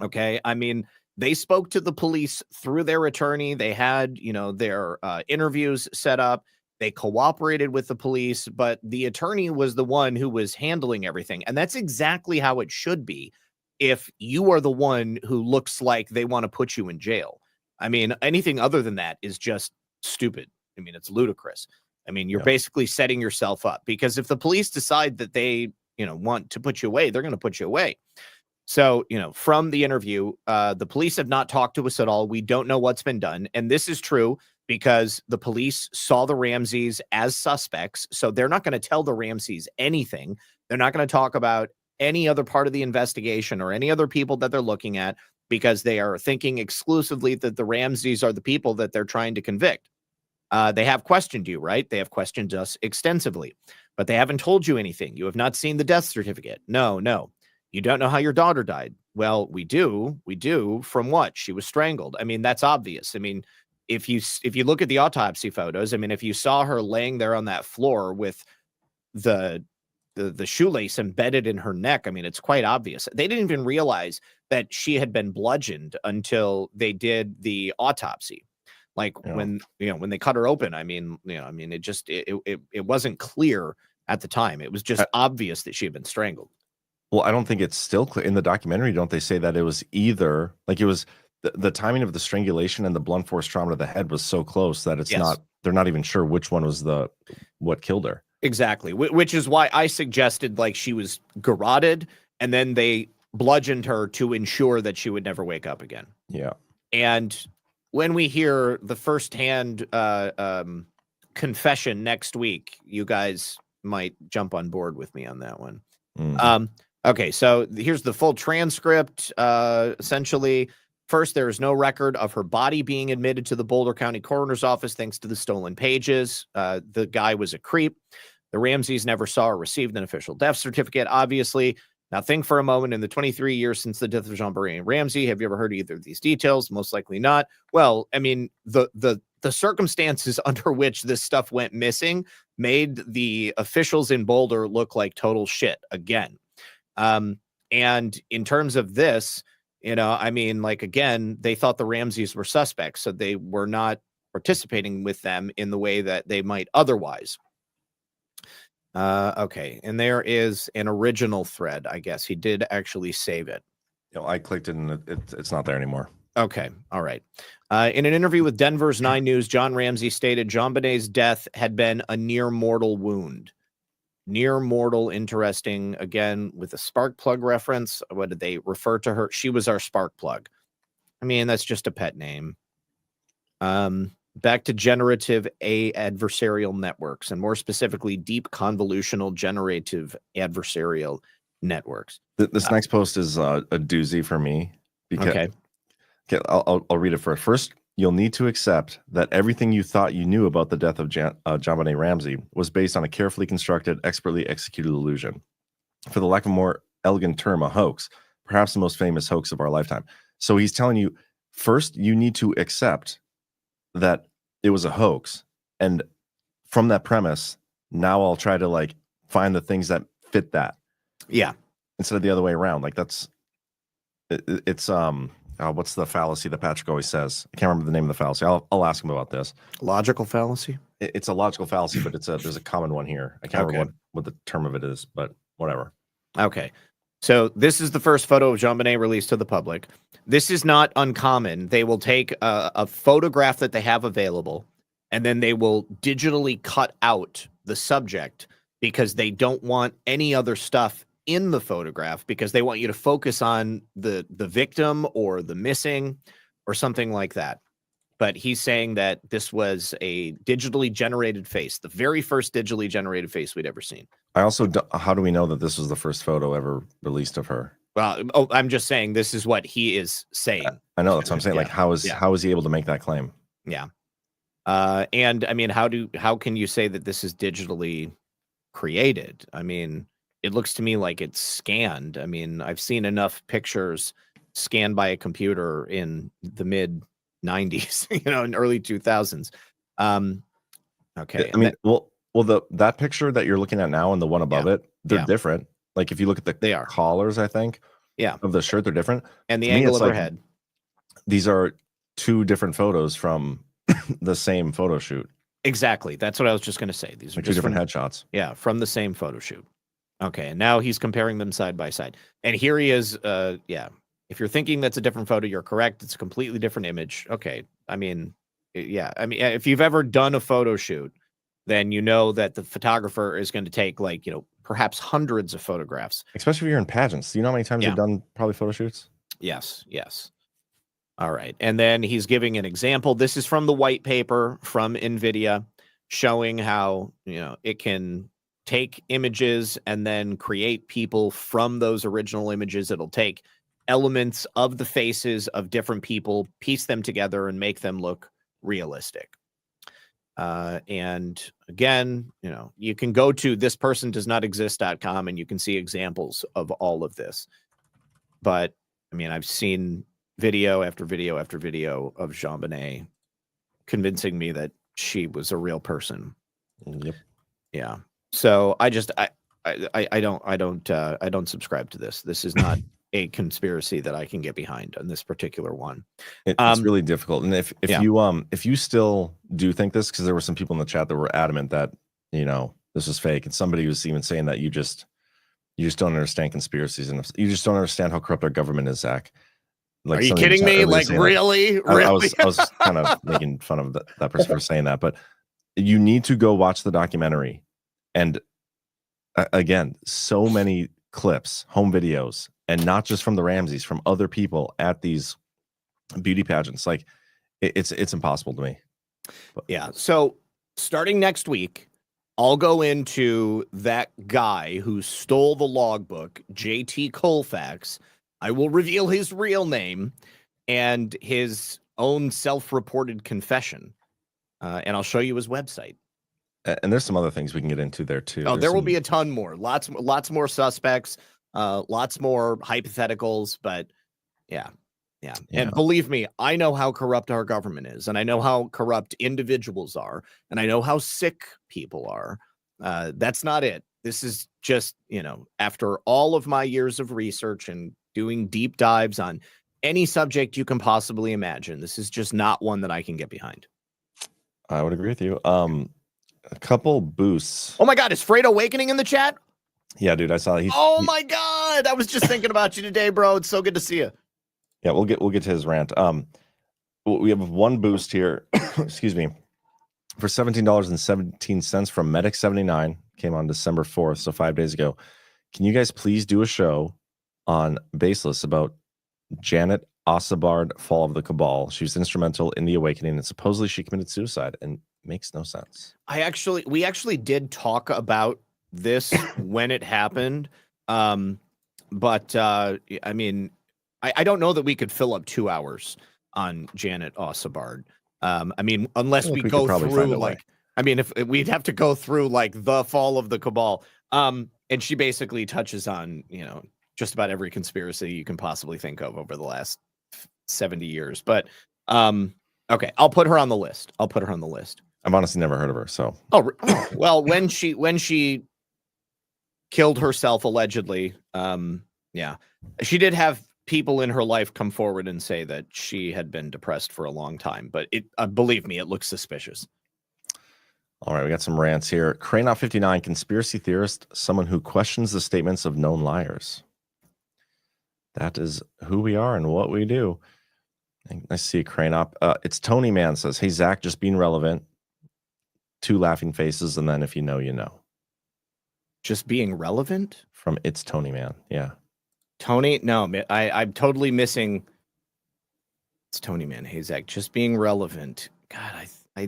Okay. I mean, they spoke to the police through their attorney. They had, their interviews set up. They cooperated with the police, but the attorney was the one who was handling everything. And that's exactly how it should be if you are the one who looks like they want to put you in jail. I mean, anything other than that is just stupid. I mean, it's ludicrous. I mean, you're basically setting yourself up, because if the police decide that they, want to put you away, they're going to put you away. So, from the interview, the police have not talked to us at all. We don't know what's been done. And this is true because the police saw the Ramseys as suspects. So they're not going to tell the Ramseys anything. They're not going to talk about any other part of the investigation or any other people that they're looking at, because they are thinking exclusively that the Ramseys are the people that they're trying to convict. They have questioned you, right? They have questioned us extensively, but they haven't told you anything. You have not seen the death certificate. No. You don't know how your daughter died. Well, we do. From what? She was strangled. I mean, that's obvious. I mean, if you look at the autopsy photos, I mean, if you saw her laying there on that floor with the shoelace embedded in her neck, I mean, it's quite obvious. They didn't even realize that she had been bludgeoned until they did the autopsy. Like when they cut her open, it wasn't clear at the time. It was just obvious that she had been strangled. Well, I don't think it's still clear in the documentary. Don't they say that it was either like it was the timing of the strangulation and the blunt force trauma to the head was so close that it's not, they're not even sure which one was what killed her. Exactly. Which is why I suggested like she was garroted and then they bludgeoned her to ensure that she would never wake up again. Yeah. And when we hear the firsthand confession next week, you guys might jump on board with me on that one. Okay, so here's the full transcript. Essentially, first, there is no record of her body being admitted to the Boulder County Coroner's Office thanks to the stolen pages. The guy was a creep. The Ramseys never saw or received an official death certificate, obviously. Now, think for a moment, in the 23 years since the death of JonBenet Ramsey, have you ever heard either of these details? Most likely not. Well, I mean, the circumstances under which this stuff went missing made the officials in Boulder look like total shit again. And in terms of this, again, they thought the Ramseys were suspects, so they were not participating with them in the way that they might otherwise. Okay, and there is an original thread, I guess. He did actually save it. I clicked it and it's not there anymore. Okay, all right. In an interview with Denver's 9 News, John Ramsey stated JonBenet's death had been a near mortal wound. Near mortal, interesting, again, with a spark plug reference. What did they refer to her? She was our spark plug. I mean, that's just a pet name. Back to generative adversarial networks, and more specifically, deep convolutional generative adversarial networks. This next post is a doozy for me. Okay, I'll read it first. First, you'll need to accept that everything you thought you knew about the death of JonBenet Ramsey was based on a carefully constructed, expertly executed illusion. For the lack of a more elegant term, a hoax, perhaps the most famous hoax of our lifetime. So he's telling you, first, you need to accept that it was a hoax. And from that premise, now I'll try to find the things that fit that. Yeah. Instead of the other way around. It's what's the fallacy that Patrick always says? I can't remember the name of the fallacy. I'll ask him about this. Logical fallacy? It's a logical fallacy, but there's a common one here. I can't remember what the term of it is, but whatever. Okay. So this is the first photo of JonBenet released to the public. This is not uncommon. They will take a photograph that they have available, and then they will digitally cut out the subject because they don't want any other stuff in the photograph, because they want you to focus on the victim or the missing or something like that. But he's saying that this was a digitally generated face, the very first digitally generated face we'd ever seen. I also, how do we know that this was the first photo ever released of her? Well, I'm just saying this is what he is saying. I know, that's what I'm saying. Yeah. Like, how is he able to make that claim? Yeah. And I mean, how can you say that this is digitally created? I mean, it looks to me like it's scanned. I mean, I've seen enough pictures scanned by a computer in the mid 90s, in early 2000s. Okay. I mean, that picture that you're looking at now and the one above it, they're different. Like if you look at the collars, I think, of the shirt, they're different. And the To me, angle it's of her like head. These are two different photos from the same photo shoot. Exactly. That's what I was just going to say. These are Two just different from, headshots. Yeah, from the same photo shoot. Okay, and now he's comparing them side by side. And here he is. If you're thinking that's a different photo, you're correct. It's a completely different image. Okay. I mean, if you've ever done a photo shoot, then you know that the photographer is going to take perhaps hundreds of photographs. Especially if you're in pageants. Do you know how many times you've done probably photo shoots? Yes. All right. And then he's giving an example. This is from the white paper from NVIDIA, showing how, it can take images and then create people from those original images. It'll take elements of the faces of different people, piece them together, and make them look realistic. And again, you can go to thispersondoesnotexist.com and you can see examples of all of this. But I mean, I've seen video after video after video of JonBenet convincing me that she was a real person. Yep. Yeah. So I don't subscribe to this. This is not a conspiracy that I can get behind on this particular one. It's really difficult. And if you still do think this, because there were some people in the chat that were adamant that this was fake, and somebody was even saying that you just don't understand conspiracies, and you just don't understand how corrupt our government is, Zach. Like, are you kidding me? Like, really? I was kind of making fun of that person for saying that, but you need to go watch the documentary. And again, so many clips, home videos, and not just from the Ramseys, from other people at these beauty pageants. Like, it's impossible to me. But, yeah. So starting next week, I'll go into that guy who stole the logbook, JT Colfax. I will reveal his real name and his own self-reported confession. And I'll show you his website. And there's some other things we can get into there too. Oh, there will be a ton more. Lots more suspects, lots more hypotheticals, but yeah. And believe me, I know how corrupt our government is, and I know how corrupt individuals are, and I know how sick people are. That's not it. This is just, after all of my years of research and doing deep dives on any subject you can possibly imagine, this is just not one that I can get behind. I would agree with you. A couple boosts. Oh my God, is Freight Awakening in the chat? Yeah, dude, I saw that. My God, I was just thinking about you today, bro. It's so good to see you. Yeah, we'll get to his rant. We have one boost here. Excuse me, for $17.17 from Medic 79. Came on December 4th, so 5 days ago. Can you guys please do a show on Baseless about Janet Osabard, Fall of the Cabal? She was instrumental in the awakening, and supposedly she committed suicide, and makes no sense. We actually did talk about this when it happened. But I mean, I don't know that we could fill up 2 hours on Janet Osabard. I mean, unless we go through if we'd have to go through the Fall of the Cabal. And she basically touches on, just about every conspiracy you can possibly think of over the last 70 years. But okay, I'll put her on the list. I've honestly never heard of her. So well, when she killed herself allegedly, she did have people in her life come forward and say that she had been depressed for a long time. But believe me, it looks suspicious. All right, we got some rants here. Crane 59, conspiracy theorist, someone who questions the statements of known liars. That is who we are and what we do. I see Crane Op. It's Tony Man says, hey, Zach, just being relevant. 2 laughing faces, and then if you know, you know. Just being relevant? From It's Tony Man. Yeah. Tony? No, I'm totally missing. It's Tony Man. Hey, Zach, just being relevant. God, I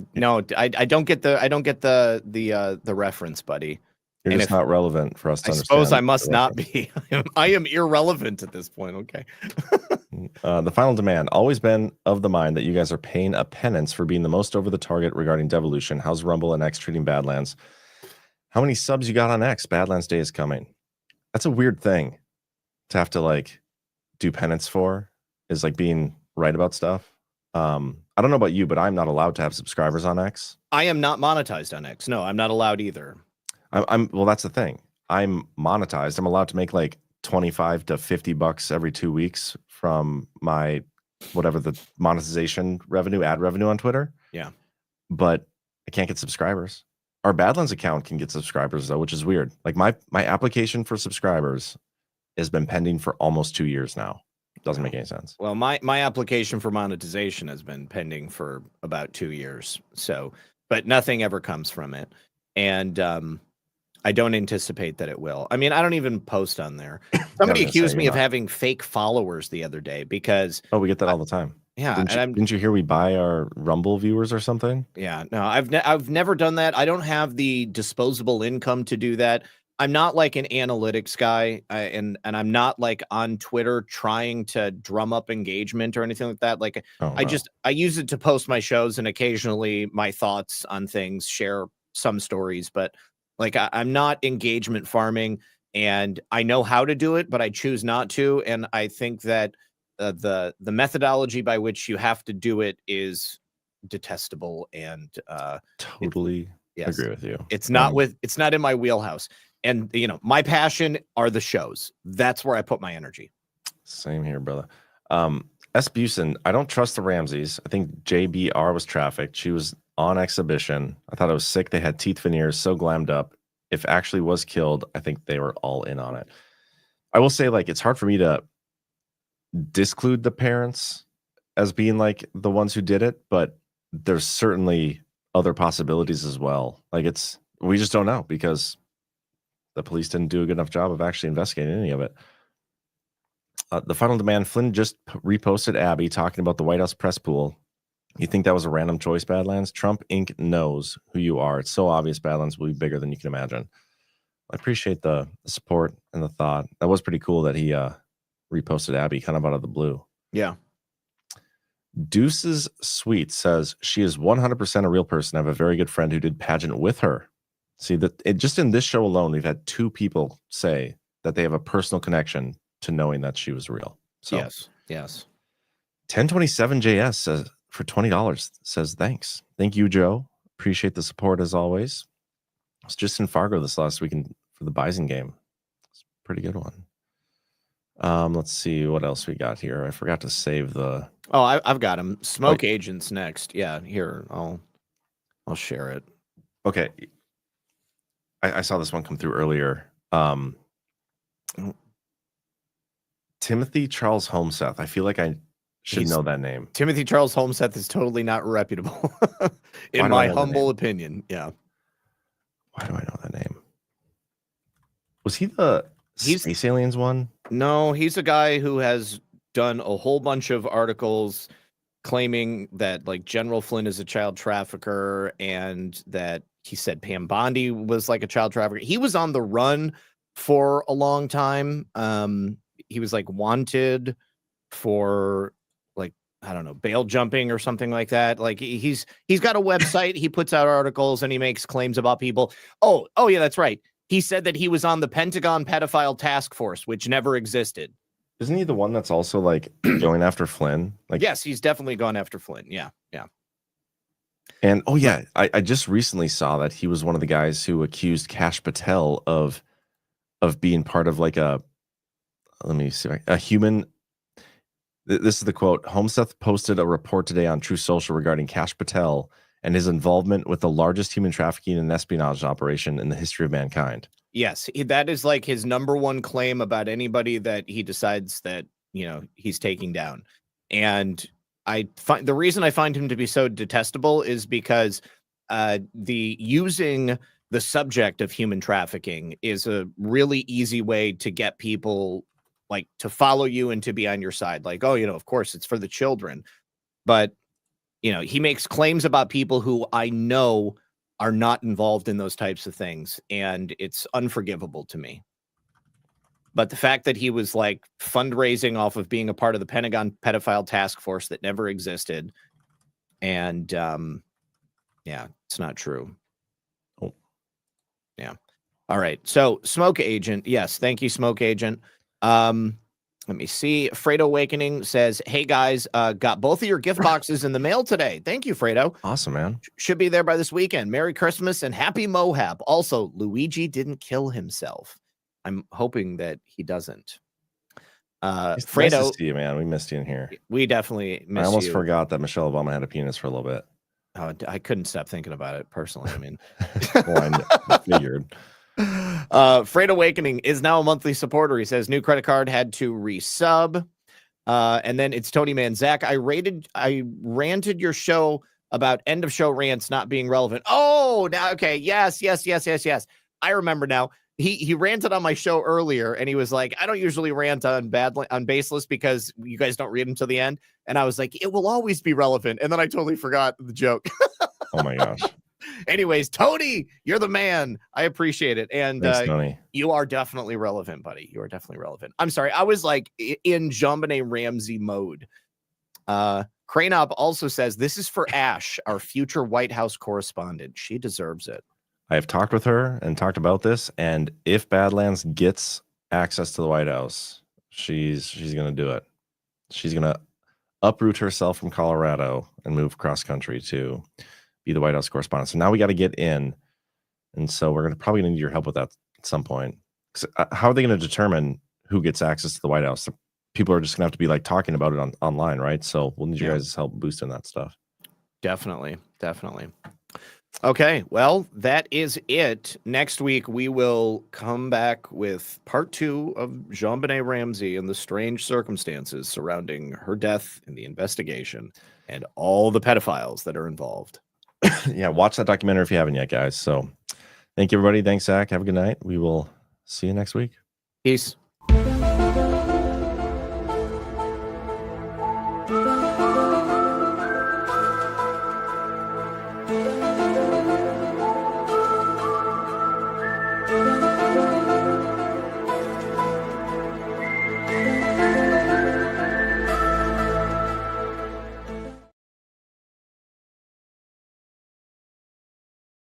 don't get the reference, buddy. You're just not relevant for us to understand. I suppose I must not be. I am irrelevant at this point. Okay. The final demand, always been of the mind that you guys are paying a penance for being the most over the target regarding devolution. How's Rumble and X treating Badlands? How many subs you got on X? Badlands Day is coming. That's a weird thing to have to like do penance for, is like being right about stuff. I don't know about you, but I'm not allowed to have subscribers on X. I am not monetized on X. No, I'm not allowed either. Well, that's the thing. I'm monetized. I'm allowed to make like 25 to 50 bucks every 2 weeks from my whatever the monetization revenue, ad revenue on Twitter. Yeah. But I can't get subscribers. Our Badlands account can get subscribers though, which is weird. Like my application for subscribers has been pending for almost 2 years now. Doesn't make any sense. Well, my application for monetization has been pending for about 2 years. So, but nothing ever comes from it. And I don't anticipate that it will. I mean, I don't even post on there. Somebody accused me of having fake followers the other day because... Oh, we get that all the time. Yeah. Didn't you hear we buy our Rumble viewers or something? Yeah. No, I've never done that. I don't have the disposable income to do that. I'm not like an analytics guy, and I'm not like on Twitter trying to drum up engagement or anything like that. Like I use it to post my shows and occasionally my thoughts on things, share some stories, but like I'm not engagement farming, and I know how to do it, but I choose not to. And I think that the methodology by which you have to do it is detestable and totally agree with you. It's not in my wheelhouse. And you know, my passion are the shows. That's where I put my energy. Same here, brother. S. Busen, I don't trust the Ramseys. I think JBR was trafficked. She was on exhibition. I thought it was sick. They had teeth veneers, so glammed up. If actually was killed, I think they were all in on it. I will say, like, it's hard for me to disclude the parents as being like the ones who did it, but there's certainly other possibilities as well. Like we just don't know because the police didn't do a good enough job of actually investigating any of it. The final demand, Flynn just reposted Abby talking about the White House press pool. You think that was a random choice, Badlands? Trump Inc. knows who you are. It's so obvious Badlands will be bigger than you can imagine. I appreciate the support and the thought. That was pretty cool that he reposted Abby kind of out of the blue. Yeah. Deuces Sweet says she is 100% a real person. I have a very good friend who did pageant with her. See that just in this show alone, we've had 2 people say that they have a personal connection to knowing that she was real. So yes. 1027 JS says for $20 says thanks. Thank you, Joe. Appreciate the support as always. I was just in Fargo this last weekend for the Bison game. It's a pretty good one. Let's see what else we got here. I forgot to save the. Oh, I've got them. Smoke agents next. Yeah, here I'll share it. Okay. I saw this one come through earlier. Timothy Charles Homeseth. I feel like I should know that name. Timothy Charles Homeseth is totally not reputable, in my humble opinion. Yeah. Why do I know that name? Was he the Space Aliens one? No, he's a guy who has done a whole bunch of articles claiming that like General Flynn is a child trafficker and that he said Pam Bondi was like a child trafficker. He was on the run for a long time. He was like wanted for like, I don't know, bail jumping or something like that. Like he's got a website. He puts out articles and he makes claims about people. Oh yeah, that's right. He said that he was on the Pentagon pedophile task force, which never existed. Isn't he the one that's also like going after Flynn? Like, yes, he's definitely gone after Flynn. Yeah. And I just recently saw that he was one of the guys who accused Kash Patel of being part of like a human. This is the quote. Homeseth posted a report today on True Social regarding Kash Patel and his involvement with the largest human trafficking and espionage operation in the history of mankind. Yes, that is like his number one claim about anybody that he decides that, you know, he's taking down. And I find the reason I find him to be so detestable is because the using the subject of human trafficking is a really easy way to get people like to follow you and to be on your side. Like, oh, you know, of course it's for the children. But, you know, he makes claims about people who I know are not involved in those types of things. And it's unforgivable to me. But the fact that he was like fundraising off of being a part of the Pentagon pedophile task force that never existed. And yeah, it's not true. Oh. Yeah. All right. So Smoke Agent. Yes. Thank you, Smoke Agent. Let me see. Fredo Awakening says, hey guys, got both of your gift boxes in the mail today. Thank you, Fredo. Awesome, man. Should be there by this weekend. Merry Christmas and happy Mohab. Also, Luigi didn't kill himself. I'm hoping that he doesn't. Fredo, nice to see you, man. We missed you in here. We definitely missed you. I almost forgot that Michelle Obama had a penis for a little bit. Oh, I couldn't stop thinking about it personally. I mean, well, I figured. Freight Awakening is now a monthly supporter. He says new credit card had to resub. And then it's Tony Man. Zach, I ranted your show about end of show rants not being relevant. Oh, now okay. Yes. I remember now. He ranted on my show earlier and he was like, I don't usually rant on Baseless because you guys don't read them to the end. And I was like, it will always be relevant. And then I totally forgot the joke. Oh my gosh. Anyways, Tony, you're the man. I appreciate it. And thanks, Tony. You are definitely relevant, buddy. You are definitely relevant. I'm sorry. I was like in JonBenet Ramsey mode. Cranop also says this is for Ash, our future White House correspondent. She deserves it. I have talked with her and talked about this, and if Badlands gets access to the White House, she's going to do it. She's going to uproot herself from Colorado and move cross country to be the White House correspondent. So now we got to get in, and so we're probably going to need your help with that at some point. How are they going to determine who gets access to the White House? People are just going to have to be like talking about it online, right? So we'll need you guys' help boosting that stuff. Definitely. Okay, well, that is it. Next week, we will come back with part 2 of JonBenet Ramsey and the strange circumstances surrounding her death in the investigation and all the pedophiles that are involved. Yeah, watch that documentary if you haven't yet, guys. So thank you, everybody. Thanks, Zach. Have a good night. We will see you next week. Peace.